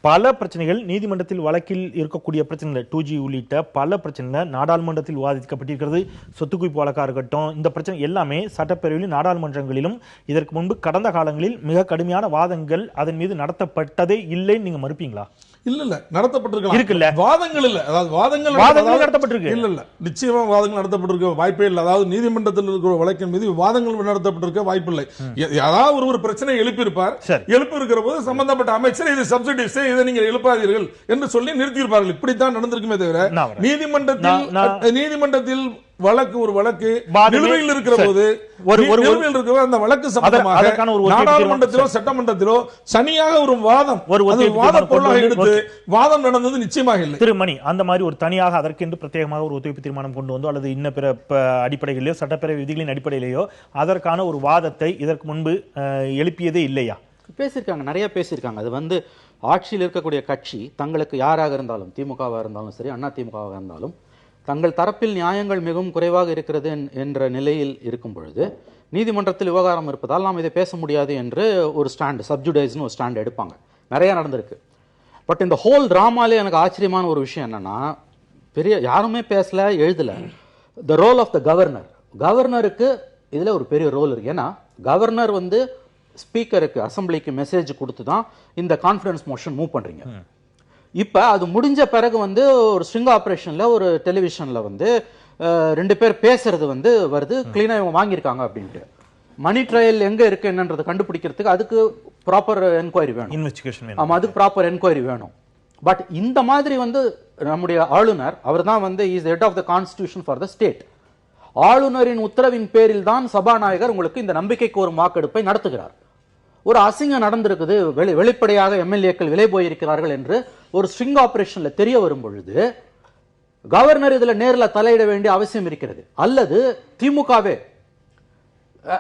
பல பிரச்சனைகள் நீதிமன்றத்தில் வழக்கில் இருக்கக்கூடிய பிரச்சனைகள் 2G உள்ளிட்ட பல பிரச்சனைகள் நாடாளுமன்றத்தில் விவாதிக்கப்பட்டிருக்கிறது. சொத்து குவிப்பு வழக்கா இருக்கட்டும், இந்த பிரச்சனை எல்லாமே சட்டப்பேரவையிலும் நாடாளுமன்றங்களிலும் இதற்கு முன்பு கடந்த காலங்களில் மிக கடுமையான வாதங்கள் அதன் மீது நடத்தப்பட்டதே இல்லைன்னு நீங்க மறுப்பீங்களா? இல்ல நடத்தப்பட்டிருக்கலாம். இருக்குல்ல, வாதங்கள் இல்ல, அதாவது வாதங்கள் நடத்தப்பட்டிருக்கு. இல்ல நிச்சயமா வாதங்கள் நடத்தப்பட்டிருக்க வாய்ப்பே இல்லை. அதாவது நீதிமன்றத்தில் இருக்கிற வழக்கின் மீது வாதங்கள் நடத்தப்பட்டிருக்க வாய்ப்பில்லை. ஏதாவது ஒரு பிரச்சனை எழுப்பியிருப்பார். எழுப்பி இருக்கிற போது சம்பந்தப்பட்ட அமைச்சர் இது சப்சிடிஸ், இதை நீங்க எழுப்பாதீர்கள் என்று சொல்லி நிறுத்தியிருப்பார்கள். இப்படித்தான் நடந்திருக்குமே தவிர நீதிமன்றத்தில் வழக்கு ஒரு வழக்கு வாதமே- நிலுவையில் இருக்கிற போது நிலுவையில் இருக்கிற அந்த வழக்கு சம்பந்தமாக அதற்கான ஒரு ஒத்திவைப்பு நாடாளுமன்றத்திலோ சட்டமன்றத்திலோ தனியாக ஒரு வாதம் ஒரு அது ஒத்திவைப்பு வாத தீர்மானம் பொருளாக கொண்டு எடுத்து வாதம் நடந்தது நிச்சயமாக இல்லை. திருமணி அந்த மாதிரி ஒரு தனியாக அதற்கென்று பிரத்யேகமாக ஒரு ஒத்துழைப்பு தீர்மானம் கொண்டு வந்தோ அல்லது இன்ன பிற அடிப்படைகளிலோ சட்டப்பேரவை விதிகளின் அடிப்படையிலேயோ அதற்கான ஒரு வாதத்தை இதற்கு முன்பு எழுப்பியதே இல்லையா? பேசியிருக்காங்க, நிறைய பேசியிருக்காங்க. அது வந்து ஆட்சியில் இருக்கக்கூடிய கட்சி தங்களுக்கு யாராக இருந்தாலும், திமுகவாக இருந்தாலும் சரி, அண்ணா திமுகவாக இருந்தாலும், தங்கள் தரப்பில் நியாயங்கள் மிகவும் குறைவாக இருக்கிறது என்ற நிலையில் இருக்கும் பொழுது நீதிமன்றத்தில் விவகாரம் இருப்பதால் நாம் இதை பேச முடியாது என்று ஒரு ஸ்டாண்ட், சப்ஜுடைஸ்னு ஒரு ஸ்டாண்ட் எடுப்பாங்க. நிறைய நடந்திருக்கு. பட் இந்த ஹோல் டிராமாலே எனக்கு ஆச்சரியமான ஒரு விஷயம் என்னன்னா, பெரிய யாருமே பேசல, எழுதல. The role of the governor. கவர்னருக்கு இதில் ஒரு பெரிய ரோல் இருக்கு. ஏன்னா கவர்னர் வந்து ஸ்பீக்கருக்கு, அசம்பிளிக்கு மெசேஜ் கொடுத்து தான் இந்த கான்ஃபிடன்ஸ் மோஷன் மூவ் பண்றீங்க. இப்ப அது முடிஞ்ச பிறகு வந்து ஒரு ஸ்ட்ரிங் ஆபரேஷன்ல ஒரு டெலிவிஷன்ல வந்து 2 பேர் பேசுறது வந்து வருது, கிளீனா இவங்க வாங்கியிருக்காங்க அப்படின்ட்டு. மணி ட்ரையல் எங்க இருக்கு என்னன்றதை கண்டுபிடிக்கிறதுக்கு அதுக்கு ப்ராப்பர் என்கொயரி வேணும், இன்வெஸ்டிகேஷன் வேணும். ஆமா, அதுக்கு ப்ராப்பர் என்கொயரி வேணும். பட் இந்த மாதிரி வந்து நம்முடைய ஆளுநர், அவர் தான் வந்து is head of the constitution for the state. ஆளுநரின் உத்தரவின் பேரில் தான் சபாநாயகர் உங்களுக்கு இந்த நம்பிக்கை கோரும் வாக்கெடுப்பை நடத்துகிறார். ஒரு அசிங்கம் நடந்திருக்குது, வெளிப்படையாக எம்எல்ஏக்கள் விலை போயிருக்கிறார்கள் என்று ஒரு ஸ்ட்ரிங் ஆபரேஷன்ல தெரிய வரும் பொழுது கவர்னர் இதுல நேர்ல தலையிட வேண்டிய அவசியம் இருக்கிறது. அல்லது திமுகவே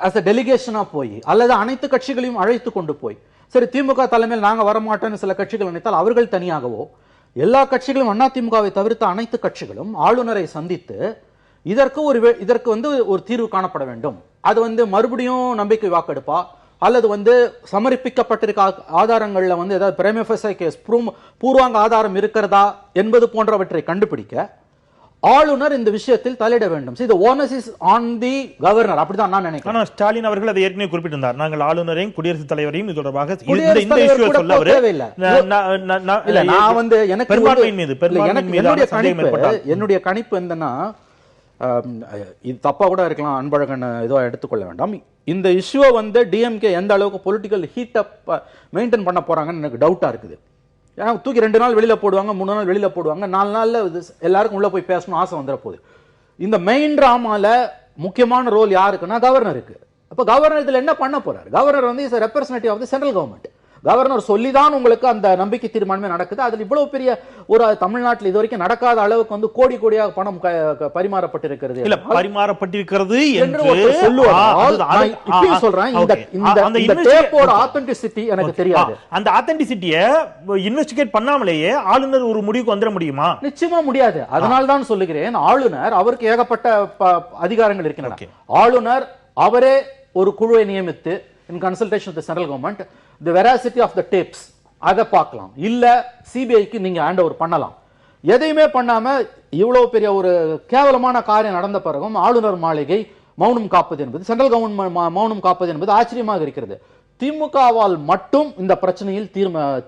as a டெலிகேஷனா போய், அல்லது அனைத்து கட்சிகளையும் அழைத்து கொண்டு போய், சரி திமுக தலைமையில் நாங்க வரமாட்டோம்னு சில கட்சிகள் நினைத்தால் அவர்கள் தனியாகவோ, எல்லா கட்சிகளும் அண்ணா திமுகவை தவிர்த்த அனைத்து கட்சிகளும் ஆளுநரை சந்தித்து இதற்கு வந்து ஒரு தீர்வு காணப்பட வேண்டும். அது வந்து மறுபடியும் நம்பிக்கை வாக்கெடுப்பா, அல்லது வந்து சமர்ப்பிக்கப்பட்டிருக்க ஆதாரங்கள்ல வந்து ஏதாவது பிரைமா ஃபேசி கேஸ் பூர்வாங்க ஆதாரம் இருக்கிறதா என்பது போன்றவற்றை கண்டுபிடிக்க ஆளுநர் இந்த விஷயத்தில் தலையிட வேண்டும். இது onus is on the governor, அப்படிதான் நான் நினைக்கிறேன். ஆனா ஸ்டாலின் அவர்கள் அதை ஏற்கனவே குறிப்பிட்டிருந்தார். நாங்கள் ஆளுநரையும் குடியரசுத் தலைவரையும் இது தொடர்பாக நான் வந்து என்னுடைய கணிப்பு என்னன்னா, இது தப்பா கூட இருக்கலாம், அன்பழகன் ஏதோ எடுத்துக்கொள்ள வேண்டாம். இந்த இஷ்யூவை வந்து டிஎம்கே எந்த அளவுக்கு பொலிட்டிக்கல் ஹீட் அப் மெயின்டைன் பண்ண போறாங்கன்னு எனக்கு டவுட்டா இருக்குது. ஏன்னா தூக்கி 2 நாள் வெளியில போடுவாங்க, 3 நாள் வெளியில போடுவாங்க, 4 நாள்ல எல்லாருக்கும் உள்ள போய் பேசணும் ஆசை வந்துட போகுது. இந்த மெயின் டிராமால முக்கியமான ரோல் யாருக்குன்னா கவர்னருக்கு. அப்ப கவர்னர் இதுல என்ன பண்ண போறாரு? கவர்னர் வந்து is representative of the central government. Governor சொல்லிதான் உங்களுக்கு அந்த நம்பிக்கை தீர்மானமே நடக்குது. அதில் இவ்வளவு பெரிய ஒரு தமிழ்நாட்டில் இது வரைக்கும் நடக்காத அளவுக்கு வந்து கோடி கோடியாக பணம் பரிமாறப்பட்டிருக்கிறது. இல்ல பரிமாறப்பட்டிருக்கிறது என்று சொல்றேன். இந்த டேப்போட ஆத்தென்டிசிட்டி எனக்கு தெரியாது. அந்த ஆத்தென்டிசிட்டியை இன்வெஸ்டிகேட் பண்ணாமலேயே ஆளுநர் ஒரு முடிவுக்கு வந்துட முடியுமா? நிச்சயமா முடியாது. அதனால தான் சொல்லுகிறேன், ஆளுநர் அவருக்கு ஏகப்பட்ட அதிகாரங்கள் இருக்கின்றன. ஆளுநர் அவரே ஒரு குழுவை நியமித்து in consultation with the central government the veracity of the tapes அதை பார்க்கலாம், இல்ல சிபிஐக்கு நீங்க ஹேண்ட் ஓவர் பண்ணலாம். எதையுமே பண்ணாம இவ்வளவு பெரிய ஒரு கேவலமான காரியம் நடந்த பிறகும் ஆளுநர் மாளிகை மௌனம் காப்பது என்பது, சென்ட்ரல் கவர்மெண்ட் மௌனம் காப்பது என்பது ஆச்சரியமாக இருக்கிறது. திமுகவால் மட்டும் இந்த பிரச்சனையில்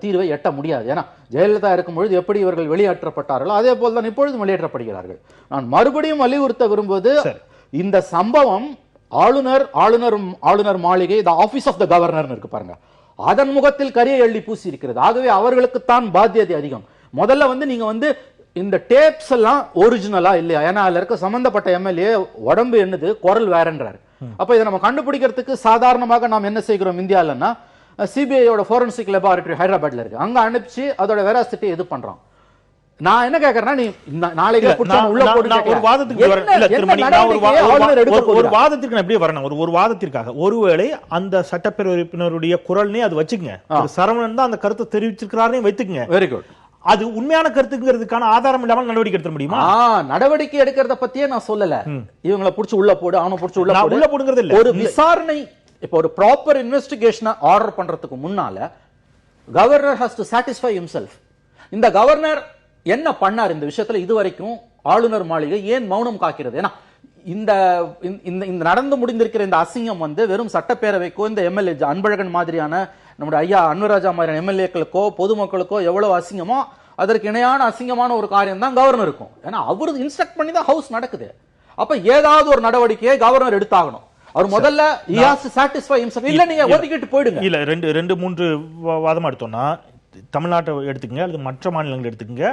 தீர்வை எட்ட முடியாது. ஏன்னா ஜெயலலிதா இருக்கும்பொழுது எப்படி இவர்கள் வெளியேற்றப்பட்டார்களோ அதே போல் தான் இப்பொழுதும் வெளியேற்றப்படுகிறார்கள். நான் மறுபடியும் வலியுறுத்த விரும்புவது, இந்த சம்பவம் ஆளுநர் மாளிகை, த ஆபீஸ் ஆஃப் த கவர்னர் இருக்கு பாருங்க, அதன் முகத்தில் கரியை எள்ளி பூசி இருக்கிறது. ஆகவே அவர்களுக்கு தான் பாத்தியதை அதிகம். முதல்ல வந்து நீங்க வந்து இந்த டேப்ஸ் எல்லாம் ஒரிஜினலா இல்லையா? ஏன்னா அதுல இருக்க சம்பந்தப்பட்ட எம்எல்ஏ உடம்பு என்னது, குரல் வேறன்றாரு. அப்ப இதை நம்ம கண்டுபிடிக்கிறதுக்கு சாதாரணமாக நாம் என்ன செய்கிறோம் இந்தியாலன்னா, சிபிஐயோட ஃபோரன்சிக் லெபார்டரி ஹைதராபாத்ல இருக்கு, அங்க அனுப்பிச்சு அதோட வெராசிட்டி இது பண்றோம். நான் என்ன கேக்குறேன்னா, நீ நாளைக்கு உள்ள போட்டு ஒரு வாதத்துக்கு எப்படி வரணும்? ஒரு வாதத்திற்காக ஒருவேளை அந்த சட்டப்பேரவை உறுப்பினருடைய குரல்னே அது வச்சுக்கங்க, சரவணன் தான் அந்த கருத்தை தெரிவிச்சிருக்கிறாரே வைத்துக்கங்க, வெரி குட். அது உண்மையான கருத்துங்கிறதுக்கான ஆதாரம் இல்லாமல் நடவடிக்கை எடுக்க முடியுமா? நடவடிக்கை எடுக்கிறத பத்தியே நான் சொல்லல. இவங்களை புடிச்சு உள்ள போடு, அவனை புடிச்சு உள்ள போடுங்கிறது இல்ல. ஒரு விசாரணை, இப்ப ஒரு ப்ராப்பர் இன்வெஸ்டிகேஷன் ஆர்டர் பண்றதுக்கு முன்னால governor has to satisfy himself. இந்த கவர்னர் என்ன பண்ணார் இந்த விஷயத்துல? இதுவரைக்கும் ஆளுநர் மாளிகை ஏன் மௌனம் காக்கிறது? ஏன்னா இந்த நடந்து முடிந்திருக்கிற இந்த அசிங்கம் வந்து வெறும் சட்டப்பேரவைக்கோ, இந்த எம்எல்ஏ அன்பழகன் மாதிரியான நம்முடைய ஐயா அன்வராஜா மாதிரியான எம்எல்ஏக்களுக்கோ பொதுமக்களுக்கோ எவ்வளவு அசிங்கமோ அதற்கு இணையான அசிங்கமான ஒரு காரியம் தான் கவர்னருக்கும். ஏன்னா அவரு இன்ஸ்ட்ரக்ட் பண்ணி தான் ஹவுஸ் நடக்குது. அப்ப ஏதாவது ஒரு நடவடிக்கையை கவர்னர் எடுத்தாகணும். அவர் முதல்ல he has to satisfy himself. இல்ல நீங்க ஒதுக்கிட்டு போயிடுங்க. இல்ல 2-3 வாதம் எடுத்தோம்னா, தமிழ்நாட்டை எடுத்துக்கங்க அல்லது மற்ற மாநிலங்கள் எடுத்துக்கங்க,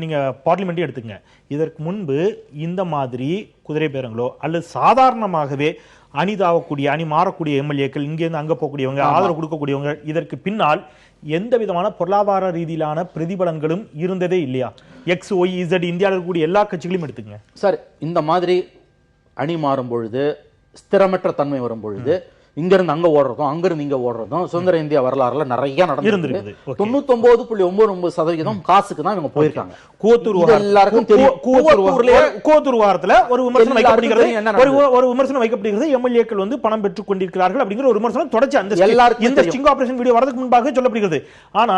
நீங்கள் பார்லிமெண்ட்டே எடுத்துக்கங்க. இதற்கு முன்பு இந்த மாதிரி குதிரை பேரங்களோ அல்லது சாதாரணமாகவே அணி மாறக்கூடிய எம்எல்ஏக்கள், இங்கேருந்து அங்கே போகக்கூடியவங்க, ஆதரவு கொடுக்கக்கூடியவங்க, இதற்கு பின்னால் எந்த விதமான பொருளாதார ரீதியிலான பிரதிபலன்களும் இருந்ததே இல்லையா? எக்ஸ் ஒய் இசட் இந்தியாவில் இருக்கக்கூடிய எல்லா கட்சிகளையும் எடுத்துக்கங்க சார். இந்த மாதிரி அணி மாறும் பொழுது, ஸ்திரமற்ற தன்மை வரும் பொழுது, இங்கிருந்து அங்க ஓடுறதும் அங்கிருந்து இங்க ஓடுறதும் சுதந்திர இந்தியா வரலாறுல நிறைய நடந்திருக்கு. 99.99% காசுக்கு தான் இவங்க போயிருக்காங்க. கோத்தூர் வாரத்துல ஒரு விமர்சனம் வைக்கப்படுகிறது, எம்எல்ஏக்கள் வந்து பணம் பெற்றுக் கொண்டிருக்கிறார்கள் அப்படிங்கிற ஒரு விமர்சனம் தொடர்ச்சி அந்த இந்த ஸ்டிங் ஆபரேஷன் வீடியோ வரதுக்கு முன்பாக சொல்லப்படுகிறது. ஆனா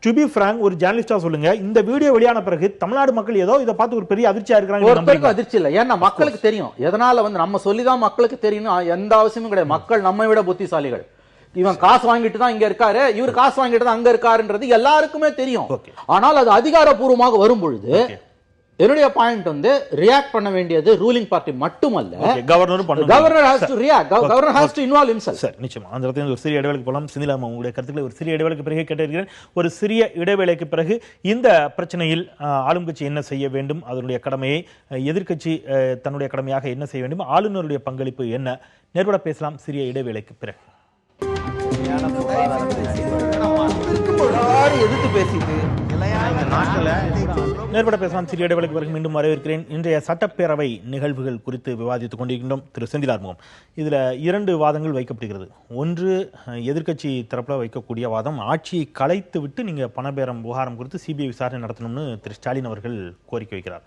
டு பி பிராங்க், ஒரு ஜர்னலிஸ்டா சொல்லுங்க, இந்த வீடியோ வெளியான பிறகு தமிழ்நாடு மக்கள் ஏதோ இதை பார்த்து ஒரு பெரிய அதிர்ச்சியா இருக்காங்க. அதிர்ச்சி இல்ல, ஏன்னா மக்களுக்கு தெரியும். எதனால வந்து நம்ம சொல்லிதான் மக்களுக்கு தெரியும் எந்த அவசியமும் கிடையாது. மக்கள் நம்ம விட புத்திசாலிகள். இவன் காசு வாங்கிட்டு தான் இங்க இருக்காரு, இவர் காசு வாங்கிட்டு தான் அங்க இருக்காருன்றது எல்லாருக்குமே தெரியும். ஆனால் அது அதிகாரப்பூர்வமாக வரும் பொழுது என்னுடைய பாயிண்ட் வந்து ரியாக்ட் பண்ண வேண்டியது ரூலிங் பார்ட்டி மட்டுமல்ல, governor has to react, governor has to involve himself. Sir நிச்சயமா அந்த இடத்துல ஒரு சிறிய இடைவேளைக்கு போலாம். செந்தில் உங்களுடைய கருத்துக்களை ஒரு சிறிய இடைவேளைக்கு பிறகு கேட்டிருக்கிறேன். ஒரு சிறிய இடைவேளைக்கு பிறகு இந்த பிரச்சனையில் ஆளும் கட்சி என்ன செய்ய வேண்டும், அதனுடைய கடமையை, எதிர்க்கட்சி தன்னுடைய கடமையாக என்ன செய்ய வேண்டும், ஆளுநருடைய பங்களிப்பு என்ன, நேர்பட பேசலாம் சிறிய இடைவேளைக்கு பிறகு. நேர்பட பேசலாம் சிறிய இடைவேளைக்கு பிறகு மீண்டும் வரவேற்கிறேன். இன்றைய சட்டப்பேரவை நிகழ்வுகள் குறித்து விவாதித்துக் கொண்டிருக்கின்றோம். திரு செந்தில் ஆறுமுகம், இதுல 2 வாதங்கள் வைக்கப்படுகிறது. ஒன்று, எதிர்க்கட்சி தரப்புல வைக்கக்கூடிய வாதம், ஆட்சியை கலைத்து விட்டு நீங்க பணபேரம் விவகாரம் குறித்து சிபிஐ விசாரணை நடத்தணும்னு திரு ஸ்டாலின் அவர்கள் கோரிக்கை வைக்கிறார்.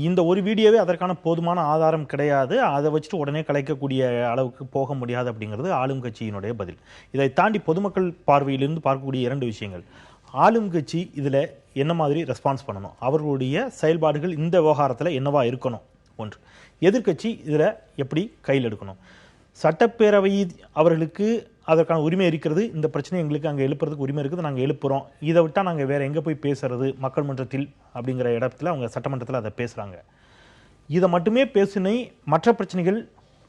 இந்த ஒரு வீடியோவே அதற்கான போதுமான ஆதாரம் கிடையாது, அதை வச்சுட்டு உடனே கலைக்கக்கூடிய அளவுக்கு போக முடியாது அப்படிங்கிறது ஆளும் கட்சியினுடைய பதில். இதை தாண்டி பொதுமக்கள் பார்வையிலிருந்து பார்க்கக்கூடிய 2 விஷயங்கள். ஆளும் கட்சி இதில் என்ன மாதிரி ரெஸ்பான்ஸ் பண்ணணும், அவர்களுடைய செயல்பாடுகள் இந்த விவகாரத்தில் என்னவா இருக்கணும் ஒன்று. எதிர்க்கட்சி இதில் எப்படி கையில் எடுக்கணும். சட்டப்பேரவை அவர்களுக்கு அதற்கான உரிமை இருக்கிறது, இந்த பிரச்சனை எங்களுக்கு அங்கே எழுப்புறதுக்கு உரிமை இருக்குது, நாங்கள் எழுப்புகிறோம், இதை விட்டால் நாங்கள் வேறு எங்கே போய் பேசுறது மக்கள் மன்றத்தில் அப்படிங்கிற இடத்துல அவங்க சட்டமன்றத்தில் அதை பேசுகிறாங்க. இதை மட்டுமே பேசினை மற்ற பிரச்சனைகள்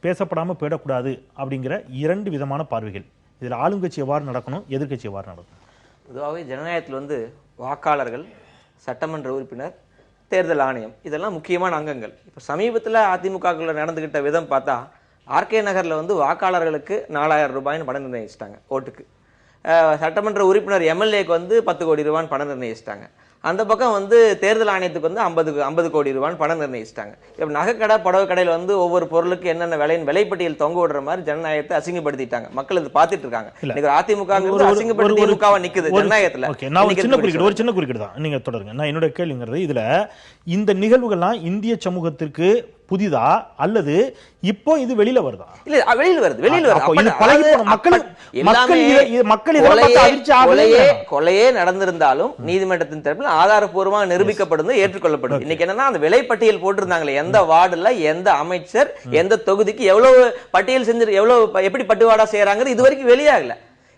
பேசப்படாமல் போயிடக்கூடாது அப்படிங்கிற 2 விதமான பார்வைகள். இதில் ஆளுங்கட்சி எவ்வாறு நடக்கணும், எதிர்கட்சி எவ்வாறு நடக்கணும்? பொதுவாகவே ஜனநாயகத்தில் வந்து வாக்காளர்கள், சட்டமன்ற உறுப்பினர், தேர்தல் ஆணையம் இதெல்லாம் முக்கியமான அங்கங்கள். இப்போ சமீபத்தில் அதிமுகக்குள்ள நடந்துக்கிட்ட விதம் பார்த்தா, ஆர்கே நகரில் வந்து வாக்காளர்களுக்கு 4000 ரூபாய்னு பணம் நிர்ணயிச்சிட்டாங்க ஓட்டுக்கு. சட்டமன்ற உறுப்பினர் எம்எல்ஏக்கு வந்து 10 கோடி ரூபான்னு பணம் நிர்ணயிச்சிட்டாங்க. அந்த பக்கம் வந்து தேர்தல் ஆணையத்துக்கு வந்து 50 கோடி ரூபான்னு பணம் நிர்ணயிச்சிட்டாங்க. இப்போ நகைக்கடை, புடவை கடையில் வந்து ஒவ்வொரு பொருளுக்கு என்னென்ன விலைப்பட்டியல் தொங்க விடுற மாதிரி ஜனநாயகத்தை அசிங்கப்படுத்திட்டாங்க. மக்கள் இது பார்த்துட்டு இருக்காங்க. அதிமுக அசிங்கப்படுத்தி திமுகவா நிக்குது ஜனநாயகத்துல. ஒரு சின்ன குறுக்கீடு தான், நீங்க தொடருங்க. நான் என்னோட கேள்விங்கிறது, இதுல இந்த நிகழ்வுகள்லாம் இந்திய சமூகத்திற்கு புதிதா அல்லது இப்போ இது வெளியில வருதா? இல்ல, வெளியில வருது. கொலையே நடந்திருந்தாலும் நீதிமன்றத்தின் தரப்பில் ஆதாரப்பூர்வமாக நிரூபிக்கப்படுது, ஏற்றுக்கொள்ளப்படுது. இன்னைக்கு என்னன்னா, அந்த விலைப்பட்டியல் போட்டிருந்தாங்களே, எந்த வார்டுல எந்த அமைச்சர் எந்த தொகுதிக்கு எவ்வளவு பட்டியல் செஞ்சு எவ்வளவு எப்படி பட்டுவாடா செய்யறாங்க இது வரைக்கும் வெளியாகல.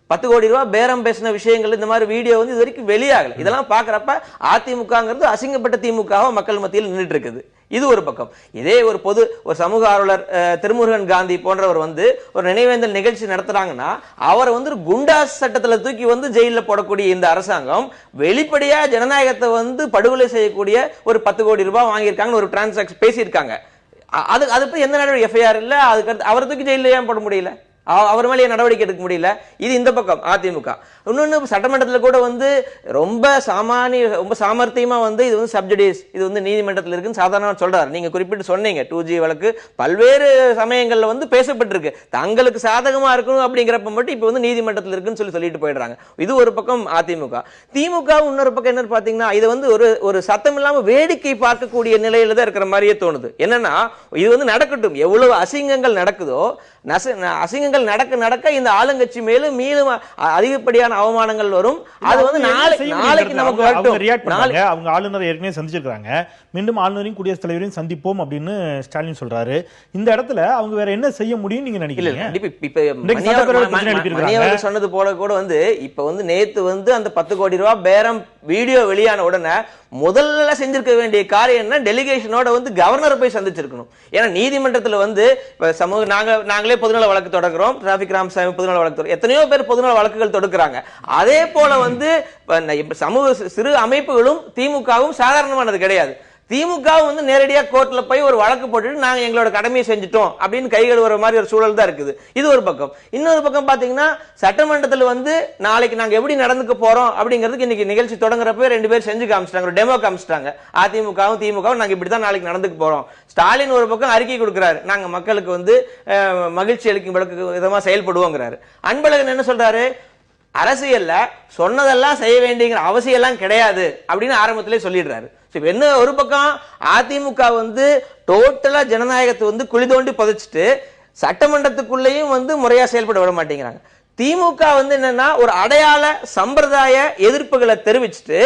10 கோடி ரூபாய் பேரம் பேசின விஷயங்கள் இந்த மாதிரி வீடியோ வந்து இது வரைக்கும் வெளியாகல. இதெல்லாம் பாக்குறப்ப அதிமுகங்கிறது அசிங்கப்பட்ட திமுகவா மக்கள் மத்தியில் நின்றுட்டு இருக்குது. இது ஒரு பக்கம். இதே ஒரு சமூக ஆர்வலர் திருமுருகன் காந்தி போன்றவர் வந்து ஒரு நினைவேந்தல் நிகழ்ச்சி நடத்துறாங்கன்னா, அவரை வந்து குண்டாஸ் சட்டத்துல தூக்கி வந்து ஜெயில போடக்கூடிய இந்த அரசாங்கம் வெளிப்படையா ஜனநாயகத்தை வந்து படுகொலை செய்யக்கூடிய ஒரு 10 கோடி ரூபாய் வாங்கியிருக்காங்கன்னு ஒரு டிரான்சாக்ஷன் பேசியிருக்காங்க. அது எந்த நடவடிக்கை எஃப்ஐஆர் இல்ல, அதுக்கு அவரை தூக்கி ஜெயில ஏன் போட முடியல, அவர் மேலே நடவடிக்கை எடுக்க முடியல. இது இந்த பக்கம் அதிமுக. இன்னொன்னு, சட்டமன்றத்தில் கூட வந்து ரொம்ப சாமர்த்தியமா வந்து இது வந்து சப்ஜுடிஸ், இது வந்து நீதிமன்றத்தில் இருக்குன்னு சாதாரணமா சொல்றாரு. நீங்க குறிப்பிட்டு சொன்னீங்க 2G வழக்கு பல்வேறு சமயங்கள்ல வந்து பேசப்பட்டிருக்கு. தங்களுக்கு சாதகமா இருக்கணும் அப்படிங்கிறப்ப மட்டும் இப்ப வந்து நீதிமன்றத்தில் இருக்குன்னு சொல்லிட்டு போயிடுறாங்க. இது ஒரு பக்கம் அதிமுக. திமுக இன்னொரு பக்கம் என்ன பாத்தீங்கன்னா, இது வந்து ஒரு சத்தம் இல்லாம வேடிக்கை பார்க்கக்கூடிய நிலையில தான் இருக்கிற மாதிரியே தோணுது. என்னன்னா, இது வந்து நடக்கட்டும், எவ்வளவு அசிங்கங்கள் நடக்குதோ, அசிங்கங்கள் நடக்க இந்த ஆளுங்கட்சி மேலும் அதிகப்படியான அவமானங்கள் வரும். அது வந்து நாளைக்கு நமக்கு அவங்க ஆளுநரை ஏற்கனவே சந்திச்சிருக்காங்க, மீண்டும் ஆளுநரையும் குடியரசுத் தலைவரையும் சந்திப்போம் அப்படின்னு ஸ்டாலின் சொல்றாரு. இந்த இடத்துல அவங்க வேற என்ன செய்ய முடியும் நீங்க நினைக்கிறீங்க? சொன்னது போல கூட வந்து இப்ப வந்து நேத்து வந்து அந்த 10 கோடி ரூபாய் பேரம் வீடியோ வெளியான உடனே முதல்ல செஞ்சிருக்க வேண்டிய காரியம் என்ன, டெலிகேஷனோட வந்து கவர்னரை போய் சந்திச்சிருக்கணும். ஏன்னா நீதிமன்றத்துல வந்து சமூக நாங்களே நாங்களே பொதுநல வழக்கு தொடங்குறோம், டிராபிக் ராமசாமி பொதுநல வழக்கு, எத்தனையோ பேர் பொதுநல வழக்குகள் தொடுக்கிறாங்க. அதே போல வந்து சமூக சிறு அமைப்புகளும் திமுகவும் சாதாரணமானது கிடையாது. திமுக வந்து நேரடியா கோர்ட்ல போய் ஒரு வழக்கு போட்டுட்டு நாங்க எங்களோட கடமையை செஞ்சுட்டோம் அப்படின்னு கை கழுவுற மாதிரி ஒரு சூழல் தான் இருக்குது. இது ஒரு பக்கம். இன்னொரு பக்கம் பாத்தீங்கன்னா சட்டமன்றத்தில் வந்து நாளைக்கு நாங்க எப்படி நடந்துக்க போறோம் அப்படிங்கிறதுக்கு இன்னைக்கு நிகழ்ச்சி தொடங்குறப்ப 2 பேர் செஞ்சு காமிச்சிட்டாங்க, ஒரு டெமோ காமிச்சிட்டாங்க. அதிமுகவும் திமுகவும் நாங்க இப்படிதான் நாளைக்கு நடந்துக்க போறோம். ஸ்டாலின் ஒரு பக்கம் அறிக்கை கொடுக்கிறாரு, நாங்க மக்களுக்கு வந்து மகிழ்ச்சி அளிக்கும் விதமா செயல்படுவோங்கிறாரு. அன்பழகன் என்ன சொல்றாரு, அரசியல்ல சொன்னதெல்லாம் செய்ய வேண்டிய அவசியம் எல்லாம் கிடையாது அப்படின்னு ஆரம்பத்திலே சொல்லிடுறாரு. என்ன ஒரு பக்கம் அதிமுக வந்து டோட்டலா ஜனநாயகத்தை வந்து குழி தோண்டி புதைச்சிட்டு சட்டமன்றத்துக்குள்ளேயும் வந்து முறையா செயல்பட விட மாட்டேங்கிறாங்க. திமுக வந்து என்னன்னா ஒரு அடையாள சம்பிரதாய எதிர்ப்புகளை தெரிவிச்சுட்டு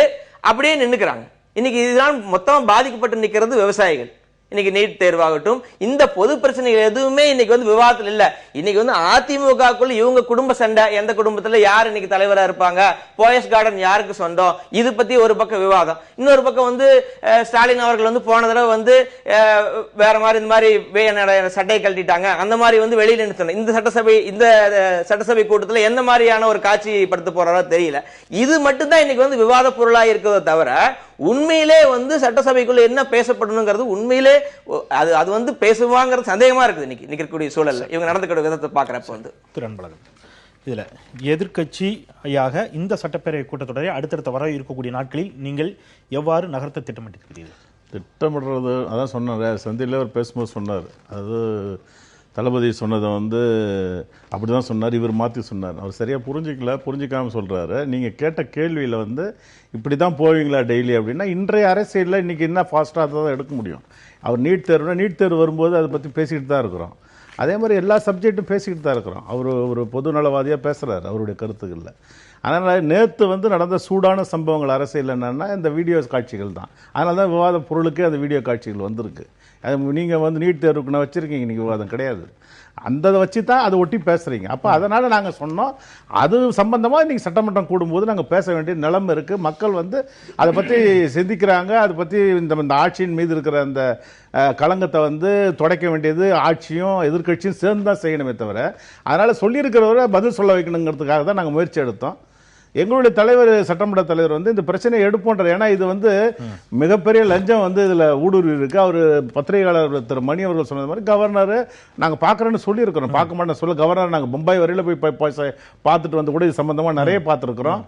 அப்படியே நின்னுக்கிறாங்க. இன்னைக்கு இதுதான் மொத்தம் பாதிக்கப்பட்டு நிக்கிறது விவசாயிகள். இன்னைக்கு நீட் தேர்வாகட்டும், இந்த பொது பிரச்சனைகள் எதுவுமே இன்னைக்கு வந்து விவாதத்தில் இல்ல. இன்னைக்கு வந்து அதிமுகக்குள்ள இவங்க குடும்ப சண்டை, எந்த குடும்பத்துல யார் இன்னைக்கு தலைவரா இருப்பாங்க, போயஸ் கார்டன் யாருக்கு சொந்தம், இது பத்தி ஒரு பக்கம் விவாதம். இன்னொரு பக்கம் வந்து ஸ்டாலின் அவர்கள் வந்து போன தடவை வந்து வேற மாதிரி இந்த மாதிரி சட்டையை கழட்டிட்டாங்க, அந்த மாதிரி வந்து வெளியில நிறுத்தணும். இந்த சட்டசபை கூட்டத்தில் எந்த மாதிரியான ஒரு காட்சி படுத்த போறாரோ தெரியல. இது மட்டும்தான் இன்னைக்கு வந்து விவாத பொருளா இருக்கிறத தவிர உண்மையிலே வந்து சட்டசபைக்குள்ள என்ன பேசப்படணுங்கிறது உண்மையிலே அது வந்து பேசுவாங்கிறது சந்தேகமா இருக்குது. இன்னைக்கு இருக்கக்கூடிய சூழல்ல இவங்க நடந்துக்கிற விதத்தை பாக்குறப்ப வந்து திறன்பழகன் இதுல எதிர்க்கட்சியாக இந்த சட்டப்பேரவை கூட்டத்தொடரை அடுத்தடுத்த வர இருக்கக்கூடிய நாட்களில் நீங்கள் எவ்வாறு நகர்த்த திட்டமிட்டிருக்கிறீர்கள்? திட்டமிடுறது அதான் சொன்னார், சந்தையில் அவர் பேசும்போது சொன்னார், அது தளபதி சொன்னதை வந்து அப்படி தான் சொன்னார், இவர் மாற்றி சொன்னார். அவர் சரியாக புரிஞ்சிக்காமல் சொல்கிறாரு. நீங்கள் கேட்ட கேள்வியில் வந்து இப்படி தான் போவீங்களா டெய்லி அப்படின்னா, இன்றைய அரசியலில் இன்றைக்கி என்ன ஃபாஸ்ட்டாக தான் எடுக்க முடியும். அவர் நீட் தேர்வு வரும்போது அதை பற்றி பேசிக்கிட்டு தான் இருக்கிறோம். அதே மாதிரி எல்லா சப்ஜெக்டும் பேசிக்கிட்டு தான் இருக்கிறோம். அவர் ஒரு பொது நலவாதியாக பேசுகிறார் அவருடைய கருத்துக்களில். அதனால் நேற்று வந்து நடந்த சூடான சம்பவங்கள் அரசியல் என்னென்னா இந்த வீடியோ காட்சிகள் தான். அதனால தான் விவாத பொருளுக்கு அந்த வீடியோ காட்சிகள் வந்திருக்கு. அது நீங்கள் வந்து நீட் தேர்வுக்குன்னு வச்சுருக்கீங்க, இன்றைக்கி விவாதம் கிடையாது. அந்த வச்சு தான் அதை ஒட்டி பேசுகிறீங்க. அப்போ அதனால் நாங்கள் சொன்னோம், அது சம்பந்தமாக இன்றைக்கி சட்டமன்றம் கூடும்போது நாங்கள் பேச வேண்டிய நிலைமை இருக்குது. மக்கள் வந்து அதை பற்றி சிந்திக்கிறாங்க. அதை பற்றி இந்த ஆட்சியின் மீது இருக்கிற அந்த களங்கத்தை வந்து துடைக்க வேண்டியது ஆட்சியும் எதிர்க்கட்சியும் சேர்ந்து தான் செய்யணுமே தவிர, அதனால் சொல்லியிருக்கிறவரை பதில் சொல்ல வைக்கணுங்கிறதுக்காக தான் நாங்கள் முயற்சி எடுத்தோம். எங்களுடைய தலைவர், சட்டமன்ற தலைவர் வந்து இந்த பிரச்சனையை எடுப்போன்றார். ஏன்னா இது வந்து மிகப்பெரிய லஞ்சம் வந்து இதில் ஊடுருவி இருக்கு. அவர் பத்திரிகையாளர் திரு மணி அவர்கள் சொன்னது மாதிரி கவர்னர் நாங்கள் பார்க்குறோன்னு சொல்லியிருக்கிறோம். பார்க்க மாட்டேன் சொல்ல கவர்னர் நாங்கள் மும்பை வரையில் போய் பார்த்துட்டு வந்து கூட இது சம்பந்தமாக நிறைய பார்த்துருக்குறோம்.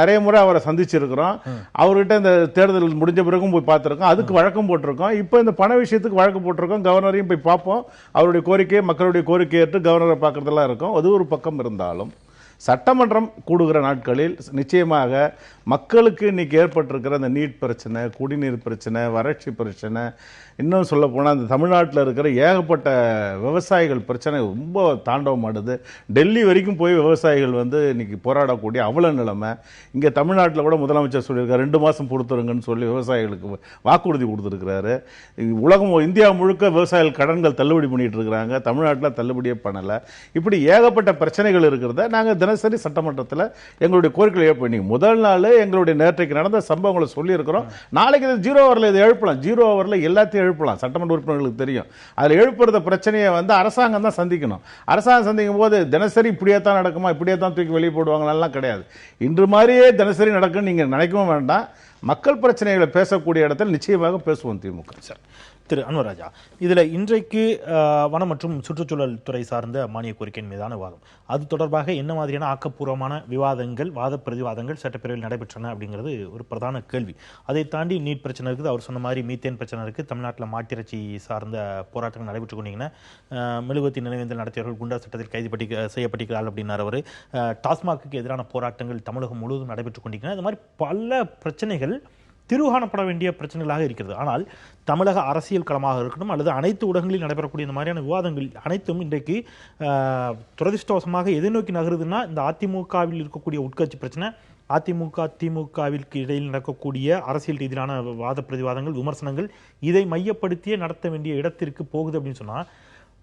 நிறைய முறை அவரை சந்திச்சிருக்கிறோம். அவர்கிட்ட இந்த தேர்தல் முடிஞ்ச பிறகும் போய் பார்த்துருக்கோம். அதுக்கு வழக்கம் போட்டிருக்கோம். இப்போ இந்த பண விஷயத்துக்கு வழக்கு போட்டிருக்கோம். கவர்னரையும் போய் பார்ப்போம். அவருடைய கோரிக்கை, மக்களுடைய கோரிக்கை ஏற்று கவர்னரை பார்க்குறதெல்லாம் இருக்கும். அது ஒரு பக்கம் இருந்தாலும் சட்டமன்றம் கூடுகிற நாட்களில் நிச்சயமாக மக்களுக்கு இன்னைக்கு ஏற்பட்டிருக்கிற அந்த நீட் பிரச்சனை, குடிநீர் பிரச்சனை, வறட்சி பிரச்சனை, இன்னும் சொல்ல போனால் அந்த தமிழ்நாட்டில் இருக்கிற ஏகப்பட்ட விவசாயிகள் பிரச்சனை ரொம்ப தாண்டவமாடுது. டெல்லி வரைக்கும் போய் விவசாயிகள் வந்து இன்னைக்கு போராடக்கூடிய அவ்வளோ நிலைமை. இங்கே தமிழ்நாட்டில் கூட முதலமைச்சர் சொல்லியிருக்காரு 2 மாதம் பொறுத்துருங்கன்னு சொல்லி விவசாயிகளுக்கு வாக்குறுதி கொடுத்துருக்கிறாரு. உலகம் இந்தியா முழுக்க விவசாயிகள் கடன்கள் தள்ளுபடி பண்ணிட்டு இருக்கிறாங்க. தமிழ்நாட்டில் தள்ளுபடியே பண்ணலை. இப்படி ஏகப்பட்ட பிரச்சனைகள் இருக்கிறத நாங்கள் தினசரி சட்டமன்றத்தில் எங்களுடைய கோரிக்கைகளை எழுப்பி முதல் நாள் எங்களுடைய நேற்றைக்கு நடந்த சம்பவங்களை சொல்லியிருக்கிறோம். நாளைக்கு இது 0 ஹவரில் இதை எழுப்பலாம். 0 ஹவரில் எல்லாத்தையும் எழுப்பலாம். சட்டமன்ற உறுப்பினர்களுக்கு தெரியும். அதில் எழுப்புறத பிரச்சனையை வந்து அரசாங்கம் தான் சந்திக்கணும். அரசாங்கம் சந்திக்கும் போது தினசரி இப்படியே தான் நடக்குமா, இப்படியே தான் தூக்கி வெளியே போடுவாங்கலாம் கிடையாது. இன்று மாதிரியே தினசரி நடக்குன்னு நீங்கள் நினைக்கவும் வேண்டாம். மக்கள் பிரச்சனைகளை பேசக்கூடிய இடத்தில் நிச்சயமாக பேசுவோம் திமுக. சார், திரு அன்வராஜா, இதில் இன்றைக்கு வனம் மற்றும் சுற்றுச்சூழல் துறை சார்ந்த மானிய கோரிக்கையின் மீதான விவாதம், அது தொடர்பாக என்ன மாதிரியான ஆக்கப்பூர்வமான விவாதங்கள், வாத பிரதிவாதங்கள் சட்டப்பேரவையில் நடைபெற்றன அப்படிங்கிறது ஒரு பிரதான கேள்வி. அதை தாண்டி நீட் பிரச்சனை இருக்குது, அவர் சொன்ன மாதிரி மீத்தேன் பிரச்சனை இருக்குது, தமிழ்நாட்டில் மாட்டிறைச்சி சார்ந்த போராட்டங்கள் நடைபெற்று கொண்டீங்கன்னா மெழுகுவர்த்தி நினைவேந்தல் நடத்தியவர்கள் குண்டர் சட்டத்தில் கைது செய்யப்பட்டிருக்கிறார்கள் அப்படின்னார் அவர். டாஸ்மாக்கு எதிரான போராட்டங்கள் தமிழகம் முழுவதும் நடைபெற்று கொண்டிருக்கின்றன. இந்த மாதிரி பல பிரச்சனைகள் தீர்வுகாணப்பட வேண்டிய பிரச்சனைகளாக இருக்கிறது. ஆனால் தமிழக அரசியல் களமாக இருக்கட்டும் அல்லது அனைத்து ஊடகங்களில் நடைபெறக்கூடிய இந்த மாதிரியான விவாதங்கள் அனைத்தும் இன்றைக்கு துரதிருஷ்டவசமாக எதை நோக்கி நகருதுன்னா, இந்த அதிமுகவில் இருக்கக்கூடிய உட்கட்சி பிரச்சனை, அதிமுக திமுகவிற்கு இடையில் நடக்கக்கூடிய அரசியல் ரீதியிலான வாத பிரதிவாதங்கள், விமர்சனங்கள், இதை மையப்படுத்தியே நடத்த வேண்டிய இடத்திற்கு போகுது அப்படின்னு சொன்னால்,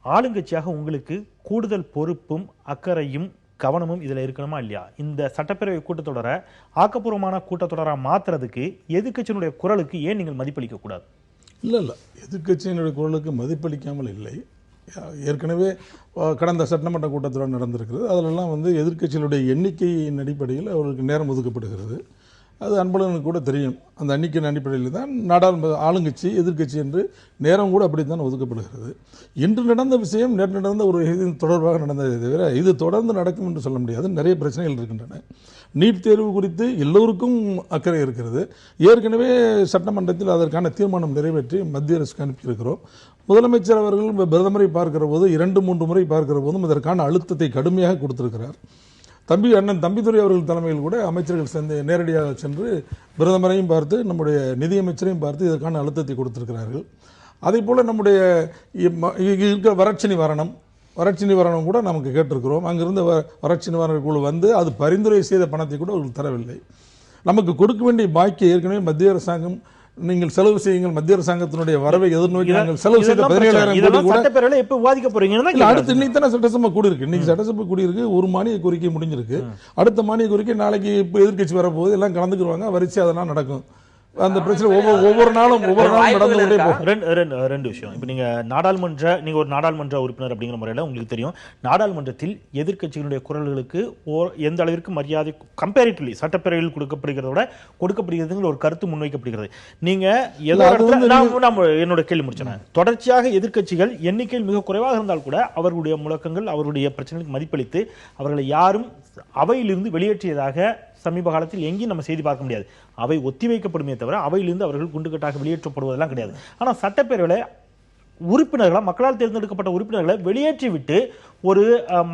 ஆளுங்கட்சியாக உங்களுக்கு கூடுதல் பொறுப்பும் அக்கறையும் கவனமும் இதில் இருக்கணுமா இல்லையா? இந்த சட்டப்பேரவை கூட்டத்தொடரை ஆக்கப்பூர்வமான கூட்டத்தொடராக மாற்றுறதுக்கு எதிர்க்கட்சியினுடைய குரலுக்கு ஏன் நீங்கள் மதிப்பளிக்க கூடாது? இல்லை, எதிர்க்கட்சியினுடைய குரலுக்கு மதிப்பளிக்காமல் இல்லை. ஏற்கனவே கடந்த சட்டமன்ற கூட்டத்தொடர் நடந்திருக்கிறது. அதிலெல்லாம் வந்து எதிர்க்கட்சிகளுடைய எண்ணிக்கையின் அடிப்படையில் அவர்களுக்கு நேரம் ஒதுக்கப்படுகிறது. அது அன்பழகனுக்கு கூட தெரியும். அந்த எண்ணிக்கையின் அடிப்படையில் தான் நாடாளுமன்ற ஆளுங்கட்சி எதிர்க்கட்சி என்று நேரம் கூட அப்படி தான் ஒதுக்கப்படுகிறது. இன்று நடந்த விஷயம் நேற்று நடந்த ஒரு இது தொடர்பாக நடந்ததை தவிர இது தொடர்ந்து நடக்கும் என்று சொல்ல முடியாது. நிறைய பிரச்சனைகள் இருக்கின்றன. நீட் தேர்வு குறித்து எல்லோருக்கும் அக்கறை இருக்கிறது. ஏற்கனவே சட்டமன்றத்தில் அதற்கான தீர்மானம் நிறைவேற்றி மத்திய அரசுக்கு அனுப்பியிருக்கிறோம். முதலமைச்சர் அவர்கள் பிரதமரை பார்க்கிற போது 2-3 முறை பார்க்கிற போதும் இதற்கான அழுத்தத்தை கடுமையாக கொடுத்திருக்கிறார். அண்ணன் தம்பிதுரை அவர்கள் தலைமையில் கூட அமைச்சர்கள் சேர்ந்து நேரடியாக சென்று பிரதமரையும் பார்த்து நம்முடைய நிதியமைச்சரையும் பார்த்து இதற்கான அழுத்தத்தை கொடுத்திருக்கிறார்கள். அதே போல் நம்முடைய இருக்கிற வறட்சி நிவாரணம் கூட நமக்கு கேட்டிருக்கிறோம். அங்கிருந்த வறட்சி நிவாரண குழு வந்து அது பரிந்துரை செய்த பணத்தை கூட அவர்கள் தரவில்லை. நமக்கு கொடுக்க வேண்டிய பாக்கி ஏற்கனவே மத்திய அரசாங்கம் நீங்கள் செலவு செய்யுங்கள், மத்திய அரசாங்கத்தினுடைய வரவை எதிர்நோக்கி நாங்கள் செலவு செய்த 17,000 சட்டப்பேரவையில எப்ப விவாதிக்க போறீங்கன்னா அடுத்து இன்னைக்கு தானே சட்டசபை கூடியிருக்கு. இன்னைக்கு சட்டசபை கூடியிருக்கு. ஒரு மானிய கோரிக்கை முடிஞ்சிருக்கு. அடுத்த மானிய கோரிக்கை நாளைக்கு இப்போ எதிர்க்கட்சி வரப்போகுது. எல்லாம் கலந்துக்குருவாங்க. வரிசை அதெல்லாம் நடக்கும். அந்த பிரச்சனை ஒவ்வொரு நாளும் நடந்து கொண்டே போகும். ரெண்டு விஷயம். இப்ப நீங்க ஒரு நாடாளுமன்ற உறுப்பினர் அப்படிங்கிற முறையில உங்களுக்கு தெரியும், நாடாளுமன்றத்தில் எதிர்க்கட்சிகளுடைய குரல்களுக்கு எந்த அளவிற்கு மரியாதை கம்பேரிட்டிவ்லி சட்டப்பேரவையில் கொடுக்கப்படுகிறத விட கொடுக்கப்படுகிறதுங்கிற ஒரு கருத்து முன்வைக்கப்படுகிறது. நீங்க என்னோட கேள்வி முடிச்சேன். தொடர்ச்சியாக எதிர்க்கட்சிகள் எண்ணிக்கையில் மிக குறைவாக இருந்தால் கூட அவர்களுடைய முழக்கங்கள், அவர்களுடைய பிரச்சனைகளுக்கு மதிப்பளித்து அவர்களை யாரும் அவையிலிருந்து வெளியேற்றியதாக சமீப காலத்தில் எங்கேயும் நம்ம செய்தி பார்க்க முடியாது. அவை ஒத்திவைக்கப்படுமே தவிர அவையிலிருந்து அவர்கள் குண்டுகட்டாக வெளியேற்றப்படுவதெல்லாம் கிடையாது. ஆனால் சட்டப்பேரவையில் உறுப்பினர்களை, மக்களால் தேர்ந்தெடுக்கப்பட்ட உறுப்பினர்களை வெளியேற்றி விட்டு ஒரு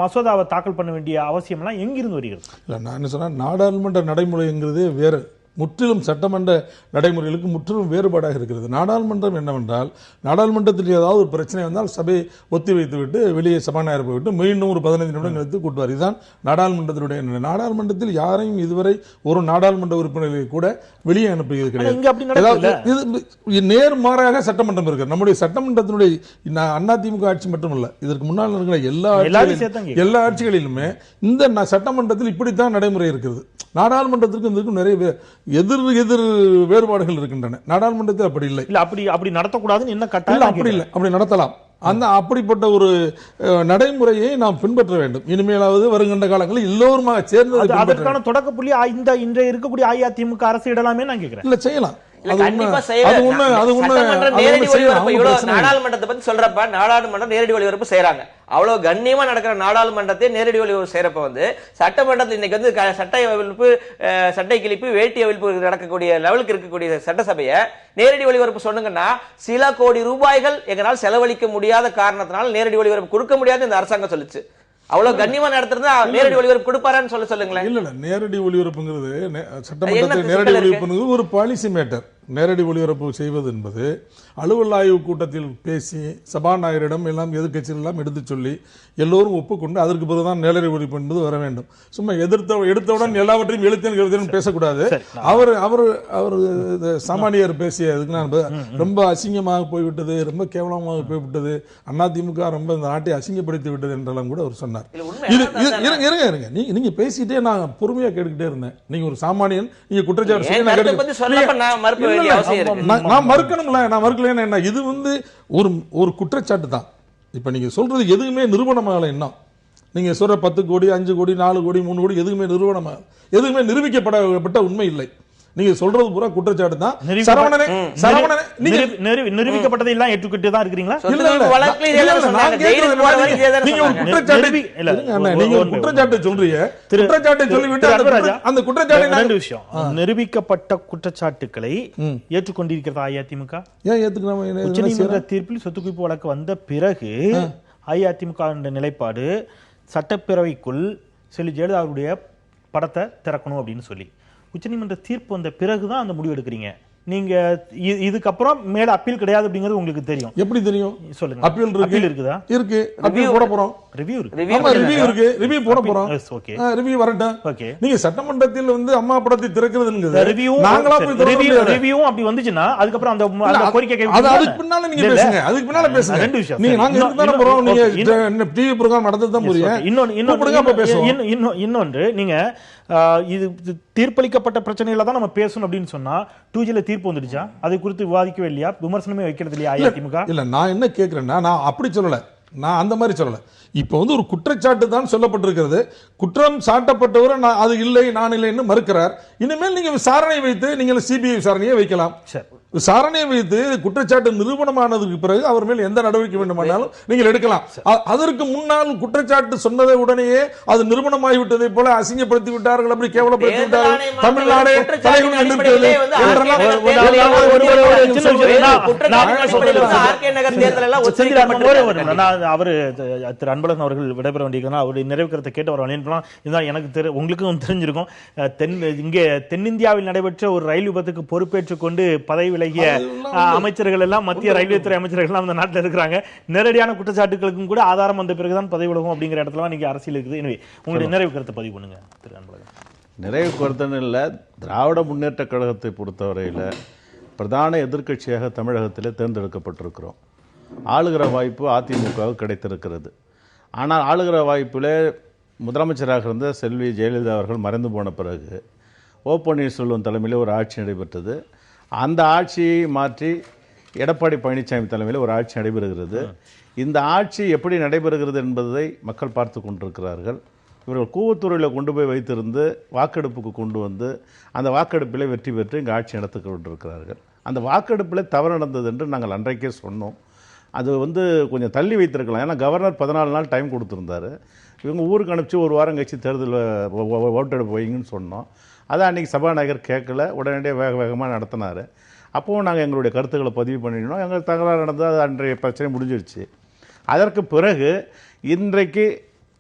மசோதாவை தாக்கல் பண்ண வேண்டிய அவசியம்லாம் எங்கிருந்து வருகிறது? இல்லை, நான் என்ன சொன்னேன், நாடாளுமன்ற நடைமுறைங்கிறதே வேறு. முற்றிலும் சட்டமன்ற நடைமுறைகளுக்கு முற்றிலும் வேறுபாடாக இருக்கிறது. நாடாளுமன்றம் என்னவென்றால், நாடாளுமன்றத்தில் ஏதாவது ஒரு பிரச்சனை வந்தால் சபையை ஒத்தி வைத்து விட்டு வெளியே சபாநாயகர் போய்விட்டு மீண்டும் ஒரு 15 நிமிடம் கழித்து கூட்டுவார். இதுதான் நாடாளுமன்றத்தினுடைய. நாடாளுமன்றத்தில் யாரையும் இதுவரை ஒரு நாடாளுமன்ற உறுப்பினர்களை கூட வெளியே அனுப்பியது கிடையாது. இது நேர்மாறாக சட்டமன்றம் இருக்கு. நம்முடைய சட்டமன்றத்தினுடைய அதிமுக ஆட்சி மட்டுமல்ல, இதற்கு முன்னால் இருக்கிற எல்லா ஆட்சிகளிலுமே இந்த சட்டமன்றத்தில் இப்படித்தான் நடைமுறை இருக்கிறது. நாடாளுமன்றத்திற்கு நிறைய எதிர் வேறுபாடுகள் இருக்கின்றன. நாடாளுமன்றத்தில் அப்படி இல்லை. அப்படி நடத்தக்கூடாதுன்னு என்ன கட்டாயம்? அப்படி இல்லை, அப்படி நடத்தலாம். அந்த அப்படிப்பட்ட ஒரு நடைமுறையை நாம் பின்பற்ற வேண்டும். இனிமேலாவது வருகின்ற காலங்களில் எல்லோருமாக சேர்ந்து அதற்கான தொடக்க புள்ளி இன்றைய இருக்கக்கூடிய அஇஅதிமுக அரசு இடலாமே நான் கேட்கிறேன். இல்ல செய்யலாம். நாடாளுமன்றத்தை பத்தி சொல்றப்ப நாடாளுமன்றம் நேரடி ஒளிபரப்பு செய்யறாங்க. அவ்வளவு கண்ணியமா நடக்கிற நாடாளுமன்றத்தை நேரடி ஒளிபரப்பு செய்யறப்ப வந்து சட்டமன்றத்தில் இன்னைக்கு வந்து சட்டை கிழிப்பு வேட்டி அவிழ்ப்பு நடக்கக்கூடிய லெவலுக்கு இருக்கக்கூடிய சட்டசபையை நேரடி ஒளிபரப்பு சொன்னீங்கன்னா சில கோடி ரூபாய்கள் எங்களால் செலவழிக்க முடியாத காரணத்தினால் நேரடி ஒளிபரப்பு கொடுக்க முடியாது இந்த அரசாங்கம் சொல்லுச்சு. அவ்வளவு கண்ணியமா நடத்துறதா நேரடி ஒளிபரப்பு கொடுப்பாரான்னு சொல்லுங்களேன். இல்ல, நேரடி ஒளிபரப்புங்கிறது சட்டமன்றத்தில் நேரடி ஒளிபரப்புங்கிறது ஒரு பாலிசி மேட்டர். நேரடி ஒளிபரப்பு செய்வது என்பது அலுவல் ஆய்வு கூட்டத்தில் பேசி சபாநாயகரிடம் எல்லாம் எதிர்க்கட்சிகள் எல்லாம் எடுத்து சொல்லி எல்லோரும் ஒப்புக்கொண்டு அதற்கு பிறகுதான் நேரடி ஒளிபரப்பு என்பது வர வேண்டும். சும்மா எடுத்தவுடன் எல்லாவற்றையும் எழுத்தேன் பேசக்கூடாது. அவர் சாமானியர் பேசிய ரொம்ப அசிங்கமாக போய்விட்டது, ரொம்ப கேவலமாக போய்விட்டது, அதிமுக ரொம்ப இந்த நாட்டை அசிங்கப்படுத்தி விட்டது என்றெல்லாம் கூட அவர் சொன்னார். இருங்க, நீங்க பேசிட்டே நான் பொறுமையா கேட்டுக்கிட்டே இருந்தேன். நீங்க ஒரு சாமானியன், நீங்க குற்றச்சாட்டு நான் மறுக்கல. என்ன இது வந்து ஒரு குற்றச்சாட்டு தான். இப்ப நீங்க சொல்றது எதுவுமே நிரூபணமாகல. என்ன நீங்க சொல்ற 10 கோடி 5 கோடி 4 கோடி 3 கோடி எதுவுமே நிரூபிக்கப்பட்ட உண்மை இல்லை. நீங்க சொல்றது பூரா குற்றச்சாட்டு தான். நிரூபிக்கப்பட்டதை எல்லாம் ஏற்றுக்கிட்டு தான் இருக்கீங்களா? குற்றச்சாட்டு சொல்றீங்க. அந்த குற்றச்சாட்டு விஷயம் நிரூபிக்கப்பட்ட குற்றச்சாட்டுக்களை ஏற்றுக்கொண்டிருக்கிறதா அஇஅதிமுக? ஏன் ஏத்துக்கணும்? உச்சநீதிமன்ற தீர்ப்பில் சொத்து குவிப்பு வழக்கு வந்த பிறகு அஇஅதிமுக நிலைப்பாடு சட்டப்பேரவைக்குள் செல்வி ஜெயலலிதா அவருடைய படத்தை திறக்கணும் அப்படின்னு சொல்லி உச்சநீதிமன்ற தீர்ப்பு வந்த பிறகுதான் அந்த முடிவு எடுக்கிறீங்க. நீங்க இதுக்கப்புறம் மேல அப்பீல் கிடையாது அப்படிங்கிறது உங்களுக்கு தெரியும். எப்படி தெரியும்? சொல்லுங்க. அப்பீல் இருக்குதா? இருக்கு. அப்பீல் போட போறோம். ரிவ்யூ இருக்கு. ரிவ்யூ போட போறோம். ஓகே. ரிவ்யூ வரட்டும். ஓகே. நீங்க சட்டமன்றத்தில் வந்து அம்மா படத்தை திறக்கிறதுங்கிறது ரிவ்யூ நாங்களா போய் ரிவ்யூ அப்படி வந்துச்சுன்னா அதுக்கு அப்புறம் அந்த கோரிக்கை அதுக்கு பின்னால நீங்க பேசுங்க. அதுக்கு பின்னால பேசுங்க. ரெண்டு விஷயம். நீங்க நாங்க இருந்தானே போறோம். நீங்க டிவி புரோகிராம் நடந்து தான் புரியும். இன்னொன்று நீங்க இது தீர்ப்பளிக்கப்பட்ட பிரச்சனைகளை தான் நம்ம பேசணும் அப்படின்னு சொன்னா 2Gல தீர்ப்பு வந்துடுச்சா? அதை குறித்து விவாதிக்கவே இல்லையா? விமர்சனமே வைக்கிறது இல்லையா அஇஅதிமுக? இல்ல, நான் என்ன கேக்குறேன்னா, நான் அப்படி சொல்லல. நான் அந்த மாதிரி சொல்லலை. இப்போ வந்து ஒரு குற்றச்சாட்டு தான் சொல்லப்பட்டிருக்கிறது. குற்றம் சாட்டப்பட்டவர் நான் அது இல்லை நான் இல்லைன்னு மறுக்கிறார். இனிமேல் நீங்க விசாரணை வைத்து நீங்கள் சிபிஐ விசாரணையை வைக்கலாம். விசாரணை வைத்து குற்றச்சாட்டு நிரூபணமானதுக்கு பிறகு அவர் மேல் எந்த நடவடிக்கை வேண்டுமானாலும் நீங்கள் எடுக்கலாம். அதற்கு முன்னால் குற்றச்சாட்டு சொன்னதை உடனேயே அது நிரூபணமாகிவிட்டதை போல அசிங்கப்படுத்தி விட்டார்கள், அப்படி கேவலப்படுத்தி விட்டார்கள், தமிழ்நாடு தலைகுனிந்து நிற்கிறது என்றெல்லாம் அவரு திரு அன்பழகன் அவர்கள் விடைபெற வேண்டியிருக்கிறார். அவருடைய நிறைவு கருத்தை கேட்டு அவர் அனுப்பலாம். இதுதான் எனக்கு உங்களுக்கும் தெரிஞ்சிருக்கும். இங்கே தென்னிந்தியாவில் நடைபெற்ற ஒரு ரயில் விபத்துக்கு பொறுப்பேற்றுக் கொண்டு பதவி விலகிய அமைச்சர்கள் எல்லாம், மத்திய ரயில்வே துறை அமைச்சர்கள் எல்லாம் அந்த நாட்டில் இருக்கிறாங்க. நேரடியான குற்றச்சாட்டுகளுக்கும் கூட ஆதாரம் வந்த பிறகுதான் பதவி விலகும் அப்படிங்கிற இடத்துல இன்னைக்கு அரசியல் இருக்குது. எனவே உங்களுடைய நிறைவு கருத்தை பதிவு பண்ணுங்க திரு அன்பழகன். நிறைவு கருத்துன்னு இல்லை, திராவிட முன்னேற்ற கழகத்தை பொறுத்தவரையில் பிரதான எதிர்க்கட்சியாக தமிழகத்தில் தேர்ந்தெடுக்கப்பட்டிருக்கிறோம். ஆளுகிற வாய்ப்பு அதிமுகவுக்கு கிடைத்திருக்கிறது. ஆனால் ஆளுகிற வாய்ப்பில் முதலமைச்சராக இருந்த செல்வி ஜெயலலிதா அவர்கள் மறைந்து போன பிறகு ஓ பன்னீர்செல்வம் தலைமையில் ஒரு ஆட்சி நடைபெற்றது. அந்த ஆட்சியை மாற்றி எடப்பாடி பழனிசாமி தலைமையில் ஒரு ஆட்சி நடைபெறுகிறது. இந்த ஆட்சி எப்படி நடைபெறுகிறது என்பதை மக்கள் பார்த்து கொண்டிருக்கிறார்கள். இவர்கள் கூவத்தூரில் கொண்டு போய் வைத்திருந்து வாக்கெடுப்புக்கு கொண்டு வந்து அந்த வாக்கெடுப்பில் வெற்றி பெற்று இங்கே ஆட்சி நடத்தி கொண்டிருக்கிறார்கள். அந்த வாக்கெடுப்பில் தவறு நடந்தது என்று நாங்கள் அன்றைக்கே சொன்னோம். அது வந்து கொஞ்சம் தள்ளி வைத்திருக்கலாம். ஏன்னா கவர்னர் 14 நாள் டைம் கொடுத்துருந்தாரு. இவங்க ஊருக்கு அனுப்பிச்சு ஒரு வாரம் கழிச்சு தேர்தலில் ஓட்டெடுப்பு வைங்கன்னு சொன்னோம். அதை அன்றைக்கி சபாநாயகர் கேட்கல, உடனடியாக வேகமாக நடத்தினார். அப்போவும் நாங்கள் எங்களுடைய கருத்துக்களை பதிவு பண்ணிடணும். எங்களுக்கு தகராறு நடந்தால் அது அன்றைய பிரச்சனை முடிஞ்சிருச்சு. அதற்கு பிறகு இன்றைக்கு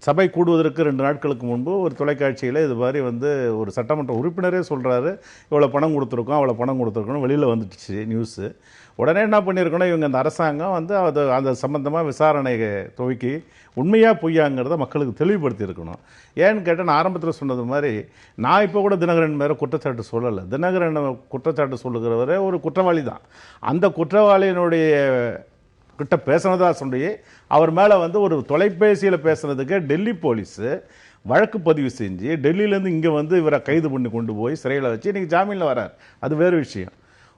சபை கூடுவதற்கு 2 நாட்களுக்கு முன்பு ஒரு தொலைக்காட்சியில் இது மாதிரி வந்து ஒரு சட்டமன்ற உறுப்பினரே சொல்கிறாரு, இவ்வளோ பணம் கொடுத்துருக்கோம் அவ்வளோ பணம் கொடுத்துருக்கோம், வெளியில் வந்துடுச்சு நியூஸு. உடனே என்ன பண்ணியிருக்கணும், இவங்க அந்த அரசாங்கம் வந்து அது அந்த சம்பந்தமாக விசாரணை துவக்கி உண்மையாக பொய்யாங்கிறத மக்களுக்கு தெளிவுபடுத்தியிருக்கணும். ஏன்னு கேட்டால் நான் ஆரம்பத்தில் சொன்னது மாதிரி நான் இப்போ கூட தினகரன் மேலே குற்றச்சாட்டு சொல்லலை. தினகரன் குற்றச்சாட்டு சொல்லுகிறவரே ஒரு குற்றவாளி தான். அந்த குற்றவாளியினுடைய கிட்ட பேசுனதா சொல்லி அவர் மேலே வந்து ஒரு தொலைபேசியில் பேசுனதுக்கு டெல்லி போலீஸு வழக்கு பதிவு செஞ்சு டெல்லியிலேருந்து இங்கே வந்து இவரை கைது பண்ணி கொண்டு போய் சிறையில் வச்சு இன்றைக்கி ஜாமீனில் வரார். அது வேறு விஷயம்.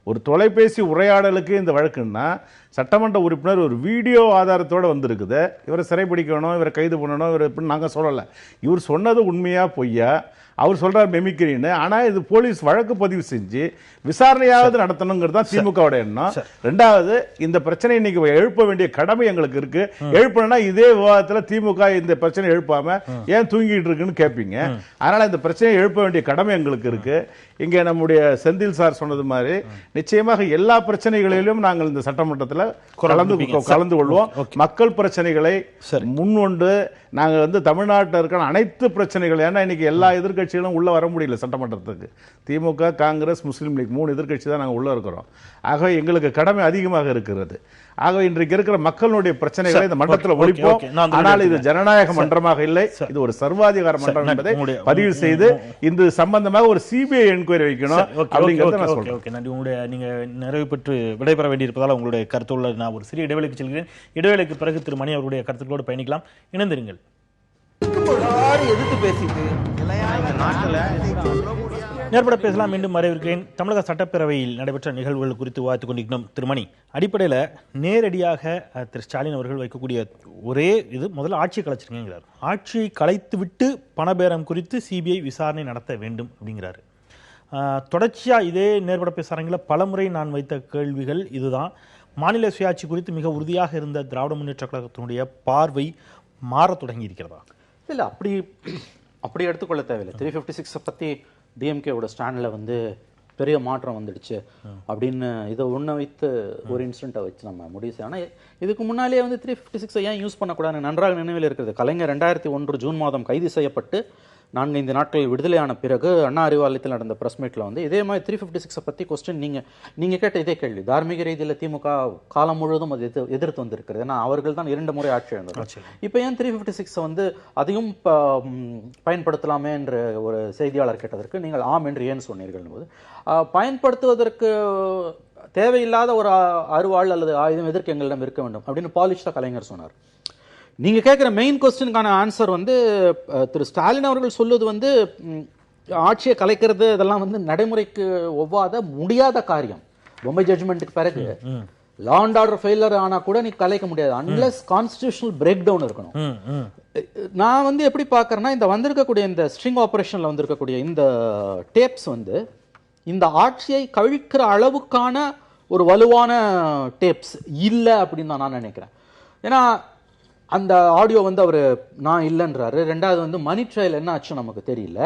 ஒரு தொலைபேசி உரையாடலுக்கு இந்த வழக்குன்னா சட்டமன்ற உறுப்பினர் ஒரு வீடியோ ஆதாரத்தோடு வந்திருக்குது. இவரை சிறைப்பிடிக்கணும், இவரை கைது பண்ணணும், இவர் எப்படின்னு நாங்கள் சொல்லலை. இவர் சொன்னது உண்மையா பொய்யா அவர் சொல்கிறார் மெமிக்கிரின்னு. ஆனால் இது போலீஸ் வழக்கு பதிவு செஞ்சு விசாரணையாவது நடத்தணுங்கிறது தான் திமுகவோட எண்ணம். ரெண்டாவது, இந்த பிரச்சனை இன்னைக்கு எழுப்ப வேண்டிய கடமை எங்களுக்கு இருக்கு. எழுப்பணும்னா இதே விவாதத்தில் திமுக இந்த பிரச்சனை எழுப்பாம ஏன் தூங்கிட்டு இருக்குன்னு கேட்பீங்க. அதனால இந்த பிரச்சனையை எழுப்ப வேண்டிய கடமை எங்களுக்கு இருக்கு. இங்கே நம்முடைய செந்தில் சார் சொன்னது மாதிரி நிச்சயமாக எல்லா பிரச்சனைகளிலும் நாங்கள் இந்த சட்டமன்றத்தில் கலந்து கொள்வோம். மக்கள் பிரச்சனைகளை முன்கொண்டு நாங்கள் வந்து தமிழ்நாட்டில் இருக்கிற அனைத்து பிரச்சனைகள், ஏன்னா இன்னைக்கு எல்லா எதிர்கட்சிகளும் உள்ள வர முடியல சட்டமன்றத்துக்கு. திமுக, காங்கிரஸ், முஸ்லீம் லீக் 3 எதிர்கட்சி தான் நாங்கள் உள்ள இருக்கிறோம். ஆகவே எங்களுக்கு கடமை அதிகமாக இருக்கிறது. ஆகவே இன்றைக்கு இருக்கிற மக்களுடைய பிரச்சனைகளை இந்த மன்றத்தில் ஒழிப்போம். ஆனால் இது ஜனநாயக மன்றமாக இல்லை, இது ஒரு சர்வாதிகார மன்றம் என்பதை பதிவு செய்து இந்த சம்பந்தமாக ஒரு சிபிஐ என்கொயரி வைக்கணும் அப்படிங்கிறத நான் சொல்றேன். நன்றி. உங்களுடைய நீங்க நிறைவு பெற்று விடைபெற வேண்டியிருப்பதால் உங்களுடைய கருத்துள்ள நான் ஒரு சிறிய இடைவெளிக்கு செல்கிறேன். இடைவேளைக்கு பிறகு திரு மணி அவருடைய கருத்துக்களோடு பயணிக்கலாம். இணைந்திருங்கள். எதிர்த்து பேசிட்டு நேர்பட பேசலாம். மீண்டும் வரவேற்கிறேன். தமிழக சட்டப்பேரவையில் நடைபெற்ற நிகழ்வுகள் குறித்து விவாதித்துக் கொண்டிருக்கிறோம். திருமணி, அடிப்படையில் நேரடியாக திரு ஸ்டாலின் அவர்கள் வைக்கக்கூடிய ஒரே இது, முதல்ல ஆட்சியை கலைச்சிருக்கிறார். ஆட்சியை கலைத்து விட்டு பணபேரம் குறித்து சிபிஐ விசாரணை நடத்த வேண்டும் அப்படிங்கிறாரு. தொடர்ச்சியாக இதே நேர்பட பேசுகிறாங்கள பலமுறை நான் வைத்த கேள்விகள் இதுதான். மாநில சுயாட்சி குறித்து மிக உறுதியாக இருந்த திராவிட முன்னேற்ற கழகத்தினுடைய பார்வை மாற தொடங்கி இருக்கிறதா? இல்லை, அப்படி எடுத்துக்கொள்ள தேவையில்லை. 356 பற்றி டிஎம்கேவோட ஸ்டாண்டில் வந்து பெரிய மாற்றம் வந்துடுச்சு அப்படின்னு இதை ஒன்று வைத்து ஒரு இன்சிடென்ட்டை வச்சு நம்ம முடிவு செய்யணும். ஆனால் இதுக்கு முன்னாலேயே வந்து 356 ஏன் யூஸ் பண்ணக்கூடாதுன்னு நன்றாக நினைவில் இருக்கிறது. கலைஞர் 2001 ஜூன் மாதம் கைது செய்யப்பட்டு 4-5 நாட்கள் விடுதலையான பிறகு அண்ணா அறிவாலயத்தில் நடந்த பிரஸ் மீட்டில் வந்து இதே மாதிரி 356 பற்றி கொஸ்டின் நீங்கள் கேட்ட இதே கேள்வி. தார்மீக ரீதியில் திமுக காலம் முழுவதும் அது எதிர்த்து வந்திருக்கிறது. ஏன்னா அவர்கள் தான் 2 முறை ஆட்சி இழந்தது. இப்போ ஏன் 356 வந்து அதையும் பயன்படுத்தலாமே என்று ஒரு செய்தியாளர் கேட்டதற்கு நீங்கள் ஆம் என்று ஏன் சொன்னீர்கள் போது, பயன்படுத்துவதற்கு தேவையில்லாத ஒரு அருவாள் அல்லது ஆயுதம் எதற்கு எங்களிடம் இருக்க வேண்டும் அப்படின்னு பாலிஷ்டாக கலைஞர் சொன்னார். நீங்க கேட்குற மெயின் கொஸ்டினுக்கான ஆன்சர் வந்து திரு ஸ்டாலின் அவர்கள் சொல்லுவது வந்து ஆட்சியை கலைக்கிறது இதெல்லாம் வந்து நடைமுறைக்கு ஒவ்வாத முடியாத காரியம். பொம்மை ஜட்ஜ்மெண்ட்டுக்கு பிறகு லா அண்ட் ஆர்டர் ஃபெயிலர் ஆனா கூட நீ கலைக்க முடியாது அன்லெஸ் கான்ஸ்டிடியூஷனல் பிரேக் டவுன் இருக்கணும். நான் வந்து எப்படி பார்க்கறேன்னா, இந்த வந்திருக்கக்கூடிய இந்த ஸ்ட்ரிங் ஆபரேஷன்ல வந்திருக்கக்கூடிய இந்த டேப்ஸ் வந்து இந்த ஆட்சியை கழிக்கிற அளவுக்கான ஒரு வலுவான டேப்ஸ் இல்லை அப்படின்னு தான் நான் நினைக்கிறேன். ஏன்னா அந்த ஆடியோ வந்து அவர் நான் இல்லைன்றாரு. ரெண்டாவது வந்து மணி ட்ரையல் என்ன ஆச்சு நமக்கு தெரியல.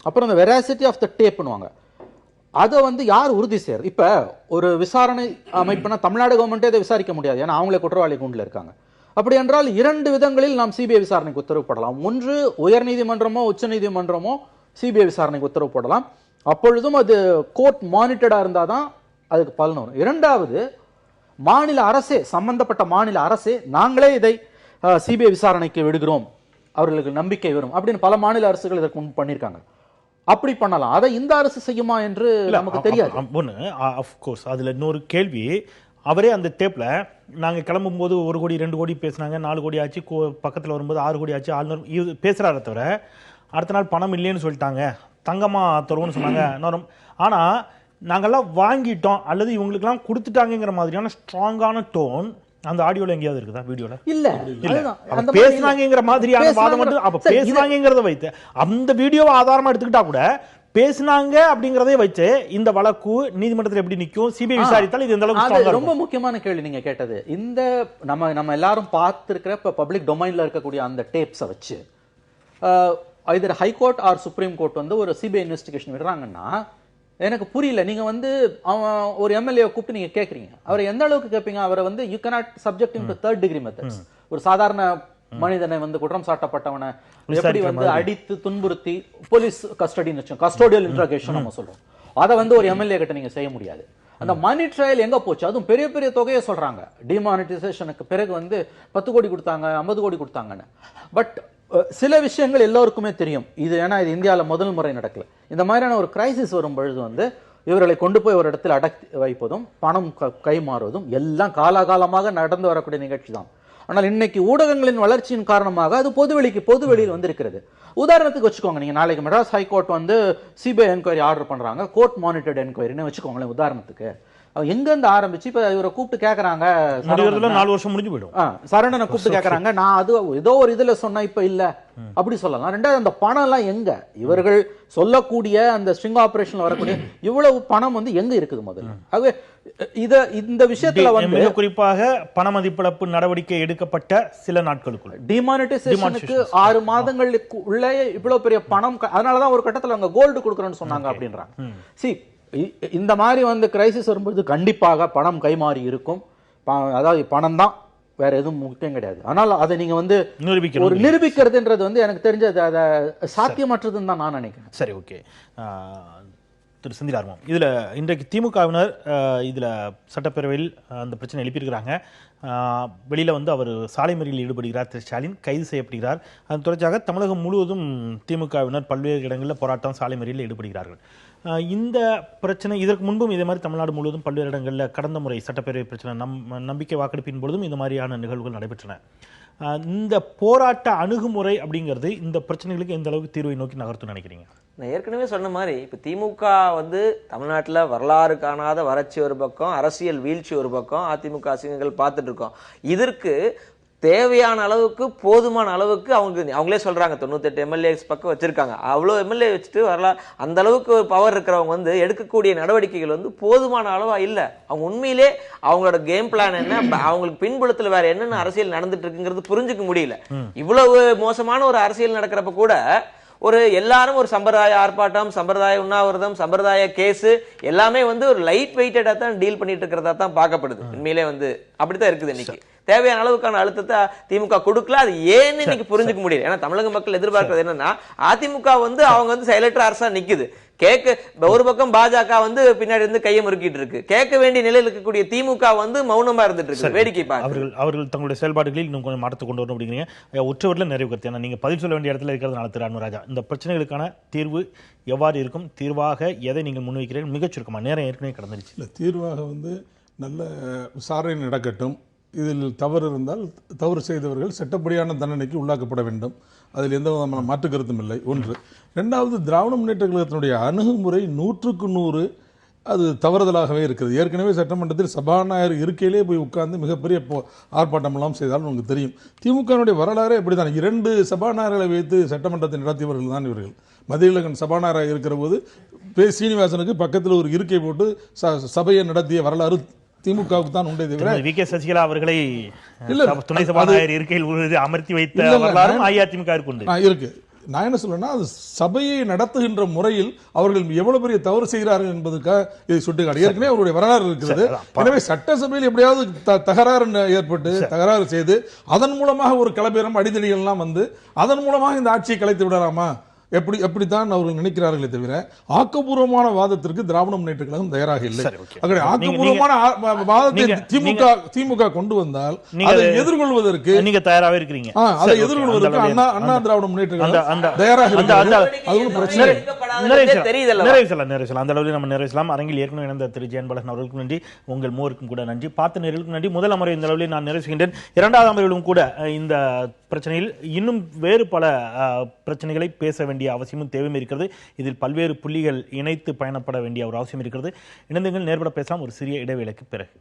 அப்புறம் அந்த வெராசிட்டி ஆஃப் த டேப்னுவாங்க, அதை வந்து யார் உறுதி செய்யறது? இப்ப ஒரு விசாரணை அமைப்புனா தமிழ்நாடு கவர்மெண்ட்டே அதை விசாரிக்க முடியாது, ஏன்னா அவங்களே குற்றவாளி கூண்டில் இருக்காங்க. அப்படி என்றால் 2 விதங்களில் நாம் சிபிஐ விசாரணைக்கு உத்தரவுப்படலாம். ஒன்று உயர்நீதிமன்றமோ உச்சநீதிமன்றமோ சிபிஐ விசாரணைக்கு உத்தரவு போடலாம். அப்பொழுதும் அது கோர்ட் மானிட்டர்டா இருந்தாதான் அதுக்கு பலன் வரும். இரண்டாவது, மாநில அரசே, சம்பந்தப்பட்ட மாநில அரசே நாங்களே இதை சிபிஐ விசாரணைக்கு விடுகிறோம், அவர்களுக்கு நம்பிக்கை வரும் அப்படின்னு பல மாநில அரசுகள் இதற்கு முன்பு பண்ணியிருக்காங்க. அப்படி பண்ணலாம். அதை இந்த அரசு செய்யுமா என்று நமக்கு தெரியாது. ஒன்று அஃப்கோர்ஸ் அதில் இன்னொரு கேள்வி, அவரே அந்த டேப்ல நாங்கள் கிளம்பும் போது 1 கோடி 2 கோடி பேசினாங்க, 4 கோடி ஆச்சு, பக்கத்தில் வரும்போது 6 கோடி ஆச்சு, ஆளுநர் இது பேசுறாரு தவிர அடுத்த நாள் பணம் இல்லைன்னு சொல்லிட்டாங்க, தங்கமா தருவோம்னு சொன்னாங்க. ஆனா நாங்கெல்லாம் வாங்கிட்டோம் அல்லது இவங்களுக்கெல்லாம் கொடுத்துட்டாங்கிற மாதிரியான ஸ்ட்ராங்கான டோன் அந்த ஆடியோல எங்கேயாவது இருக்குதா, வீடியோல? இல்ல. பேசுனாங்கிற மாதிரியான வாதம் மட்டும். அப்ப பேசுனாங்கிறத வைத்து அந்த வீடியோவை ஆதாரமா எடுத்துக்கிட்டா கூட பேசுனாங்க அப்படிங்கறதை வச்சு இந்த வழக்கு நீதிமன்றத்தில் எப்படி நிக்கும், சிபிஐ விசாரித்தால் இது எந்த அளவுக்கு? ரொம்ப முக்கியமான கேள்வி நீங்க கேட்டது. இந்த நம்ம எல்லாரும் பார்த்திருக்கிற பப்ளிக் டொமைன்ல இருக்கக்கூடிய அந்த டேப்ஸை வச்சு either high court R supreme court வந்து ஒரு சிபிஐ இன்வெஸ்டிகேஷன் விடுறாங்கன்னா எனக்கு புரியல. நீங்க வந்து ஒரு எம்எல்ஏ கூப்பிட்டு நீங்க கேக்குறீங்க, அவரை எந்த அளவுக்கு கேட்பீங்க? அவரை வந்து you cannot subject him to third degree methods. ஒரு சாதாரண மனிதனை வந்து குற்றம் சாட்டப்பட்டவனை எப்படி வந்து அடித்து துன்புறுத்தி போலீஸ் கஸ்டடின்னு வச்சோம், கஸ்டோடியல் இன்ட்ரோகேஷன் நம்ம சொல்றோம், அதை வந்து ஒரு எம்எல்ஏ கிட்ட நீங்க செய்ய முடியாது. அந்த மணி ட்ரையல் எங்க போச்சு? அதுவும் பெரிய பெரிய தொகையை சொல்றாங்க. டிமானிட்டைசேஷனுக்கு பிறகு வந்து 10 கோடி கொடுத்தாங்க, 50 கோடி கொடுத்தாங்கன்னு. பட் சில விஷயங்கள் எல்லோருக்குமே தெரியும். இது ஏன்னா இது இந்தியாவில் முதல் முறை நடக்கல. இந்த மாதிரியான ஒரு கிரைசிஸ் வரும் பொழுது வந்து இவர்களை கொண்டு போய் ஒரு இடத்தில் அடக்கி வைப்பதும் பணம் கைமாறுவதும் எல்லாம் காலாகாலமாக நடந்து வரக்கூடிய நிகழ்ச்சி தான். ஆனால் இன்னைக்கு ஊடகங்களின் வளர்ச்சியின் காரணமாக அது பொது வெளியில் வந்திருக்கிறது. உதாரணத்துக்கு வச்சுக்கோங்க, நீங்க நாளைக்கு மெட்ராஸ் ஹைகோர்ட் வந்து சிபிஐ என்கொயரி ஆர்டர் பண்றாங்க, கோர்ட் மானிட்டர்ட் என்கொயரின்னு வச்சுக்கோங்களேன் உதாரணத்துக்கு. எங்க இருந்து ஆரம்பிச்சு இப்ப இவரை கூப்பிட்டு கேக்குறாங்க, 4 வருஷம் முடிஞ்சு போயிடும். சரவணனை கூப்பிட்டு கேக்குறாங்க, நான் அது ஏதோ ஒரு இதுல சொன்ன இப்ப இல்ல அப்படி சொல்லலாம். ரெண்டாவது, அந்த பணம் எல்லாம் எங்க? இவர்கள் சொல்லக்கூடிய அந்த ஸ்ட்ரிங் ஆபரேஷன்ல வரக்கூடிய இவ்வளவு பணம் வந்து எங்க இருக்குது முதல்ல? ஆகவே இந்த விஷயத்துல வந்து குறிப்பாக பண மதிப்பிழப்பு நடவடிக்கை எடுக்கப்பட்ட சில நாட்களுக்குள்ள டிமானிட்டைசேஷனுக்கு 6 மாதங்களுக்கு உள்ளே இவ்வளவு பெரிய பணம், அதனாலதான் ஒரு கட்டத்துல அவங்க கோல்டு கொடுக்கறேன்னு சொன்னாங்க அப்படின்றாங்க. சி, இந்த மாதிரி வந்து கிரைசிஸ் வரும்போது கண்டிப்பாக பணம் கைமாறி இருக்கும். அதாவது பணம் தான், வேற எதுவும் முக்கியம் கிடையாது. ஆனால் அதை நீங்க வந்து நிரூபிக்கிறதுன்றது வந்து எனக்கு தெரிஞ்சது அதை சாத்தியமற்றதுன்னு தான் நான் நினைக்கிறேன். சரி, ஓகே. திரு செந்திலார்மம், இதுல இன்றைக்கு திமுகவினர் இதுல சட்டப்பேரவையில் அந்த பிரச்சனை எழுப்பியிருக்கிறாங்க. வெளியில வந்து அவர் சாலை மறியலில் ஈடுபடுகிறார், திரு ஸ்டாலின் கைது செய்யப்படுகிறார். அதன் தொடர்ச்சியாக தமிழகம் முழுவதும் திமுகவினர் பல்வேறு இடங்களில் போராட்டம், சாலை மறியலில் ஈடுபடுகிறார்கள். இந்த பிரச்சனை இதற்கு முன்பும் இதே மாதிரி தமிழ்நாடு முழுவதும் பல்வேறு இடங்களில் கடந்த முறை சட்டப்பேரவை பிரச்சனை நம்பிக்கை வாக்கெடுப்பின் பொழுதும் இந்த மாதிரியான நிகழ்வுகள் நடைபெற்றன. இந்த போராட்ட அணுகுமுறை அப்படிங்கிறது இந்த பிரச்சனைகளுக்கு எந்த அளவுக்கு தீர்வை நோக்கி நகர்த்து நினைக்கிறீங்க? நான் ஏற்கனவே சொன்ன மாதிரி இப்ப திமுக வந்து தமிழ்நாட்டில் வரலாறு காணாத வறட்சி ஒரு பக்கம், அரசியல் வீழ்ச்சி ஒரு பக்கம், அதிமுக அசிங்கங்கள் பார்த்துட்டு இருக்கோம். இதற்கு தேவையான அளவுக்கு போதுமான அளவுக்கு அவங்களே சொல்றாங்க 98 எம்எல்ஏஸ் பக்கம் வச்சிருக்காங்க. அவ்வளோ எம்எல்ஏ வச்சுட்டு வரலாம். அந்த அளவுக்கு ஒரு பவர் இருக்கிறவங்க வந்து எடுக்கக்கூடிய நடவடிக்கைகள் வந்து போதுமான அளவா இல்லை. அவங்க உண்மையிலே அவங்களோட கேம் பிளான் என்ன, அவங்களுக்கு பின்புலத்தில் வேற என்னென்ன அரசியல் நடந்துட்டு இருக்குங்கிறது புரிஞ்சுக்க முடியல. இவ்வளவு மோசமான ஒரு அரசியல் நடக்கிறப்ப கூட எல்லாரும் ஒரு சம்பிரதாய ஆர்ப்பாட்டம், சம்பிரதாய உண்ணாவிரதம், சம்பிரதாய கேஸ் எல்லாமே வந்து ஒரு லைட் வெயிட்டடா தான் டீல் பண்ணிட்டு இருக்கிறதா தான் பார்க்கப்படுது. உண்மையிலே வந்து அப்படித்தான் இருக்குது. இன்னைக்கு தேவையான அளவுக்கான அழுத்தத்தை திமுக கொடுக்கல. அது ஏன்னு இன்னைக்கு புரிஞ்சுக்க முடியல. ஏன்னா தமிழக மக்கள் எதிர்பார்க்கிறது என்னன்னா, அதிமுக வந்து அவங்க வந்து செயலற்ற அரசா நிக்குது. ஒரு பக்கம் பாஜக வந்து பின்னாடி இருந்து கையை முறுக்கிட்டு இருக்கு. கேட்க வேண்டிய நிலையில் இருக்கக்கூடிய திமுக வந்து மௌனமா இருந்துட்டு இருக்கு. வேடிக்கை அவர்கள் தங்களுடைய செயல்பாடுகளில் இன்னும் கொஞ்சம் மாற்றத்தை கொண்டு வரணும் அப்படிங்கிறீங்க. ஒற்றவரில் நிறைவு கருத்து. ஏன்னா நீங்க பதில் சொல்ல வேண்டிய இடத்துல இருக்கிறதுனால திரு அனுராஜா, இந்த பிரச்சனைகளுக்கான தீர்வு எவ்வாறு இருக்கும், தீர்வாக எதை நீங்கள் முன்வைக்கிறீர்கள்? மிகச் சுருக்கமா, நேரம் ஏற்கனவே கடந்துருச்சு. இல்லை, தீர்வாக வந்து நல்ல விசாரணை நடக்கட்டும். இதில் தவறு இருந்தால் தவறு செய்தவர்கள் சட்டப்படியான தண்டனைக்கு உள்ளாக்கப்பட வேண்டும். அதில் எந்த விதமான மாற்று கருத்தும் இல்லை. ஒன்று. ரெண்டாவது, திராவிட முன்னேற்ற கழகத்தினுடைய அணுகுமுறை 100க்கு 100 அது தவறுதலாகவே இருக்குது. ஏற்கனவே சட்டமன்றத்தில் சபாநாயகர் இருக்கையிலே போய் உட்கார்ந்து மிகப்பெரிய ஆர்ப்பாட்டம் எல்லாம் செய்தாலும் உங்களுக்கு தெரியும். திமுகவுடைய வரலாறே அப்படித்தான். 2 சபாநாயகர்களை வைத்து சட்டமன்றத்தை நடத்தியவர்கள் தான் இவர்கள். மதியழகன் சபாநாயகராக இருக்கிற போது சீனிவாசனுக்கு பக்கத்தில் ஒரு இருக்கை போட்டு சபையை நடத்திய வரலாறு திமுகவுக்கு தான் உண்டே தவிர வி.கே. சசிகலா அவர்களை துணை அது சபாநாயகர் இருக்கையில் அமர்த்தி வைத்த வரலாறும் அஇஅதிமுக இருக்கு. நான் என்ன சொல்றேன்னா, அது சபையை நடத்துகின்ற முறையில் அவர்கள் எவ்வளவு பெரிய தவறு செய்கிறார்கள் என்பதற்காக இதை சுட்டிக்காட்டு. ஏற்கனவே அவருடைய வரலாறு இருக்கிறது. எனவே சட்டசபையில் எப்படியாவது தகராறு ஏற்பட்டு தகராறு செய்து அதன் மூலமாக ஒரு களபேரம் அடிதடிகள் எல்லாம் வந்து அதன் மூலமாக இந்த ஆட்சியை கலைத்து விடலாமா, எப்படித்தான் அவர்கள் நினைக்கிறார்களே தவிர ஆக்கப்பூர்வமான வாதத்திற்கு திராவிட முன்னேற்ற கழகம் தயாராக இல்லை. ஆக்கப்பூர்வமான வாதத்தை திமுக கொண்டு வந்தால் அதை எதிர்கொள்வதற்கு நீங்க தயாராக இருக்கிறீங்க. அதை எதிர்கொள்வதற்கு அண்ணா திராவிட முன்னேற்ற கழகம் தயாராக இருக்கிறது. அந்த அளவில் நம்ம நிறைவேற்றலாம். அரங்கில் ஏற்கனவே இணைந்த திரு ஜெயன்பழகன் அவர்களுக்கும் நன்றி, உங்கள் மூவருக்கும் கூட நன்றி, பார்த்த நேர்களுக்கும் நன்றி. முதல் அமர்வு இந்த அளவில் நான் நிறைவேற்றுகின்றேன். 2வது அமர்விலும் கூட இந்த பிரச்சனையில் இன்னும் வேறு பல பிரச்சனைகளை பேச வேண்டிய அவசியமும் தேவையும் இருக்கிறது. இதில் பல்வேறு புள்ளிகள் இணைத்து பயணப்பட வேண்டிய ஒரு அவசியம் இருக்கிறது. இணைந்தங்கள் நேர்பட பேசலாம் ஒரு சிறிய இடைவேளைக்கு பிறகு.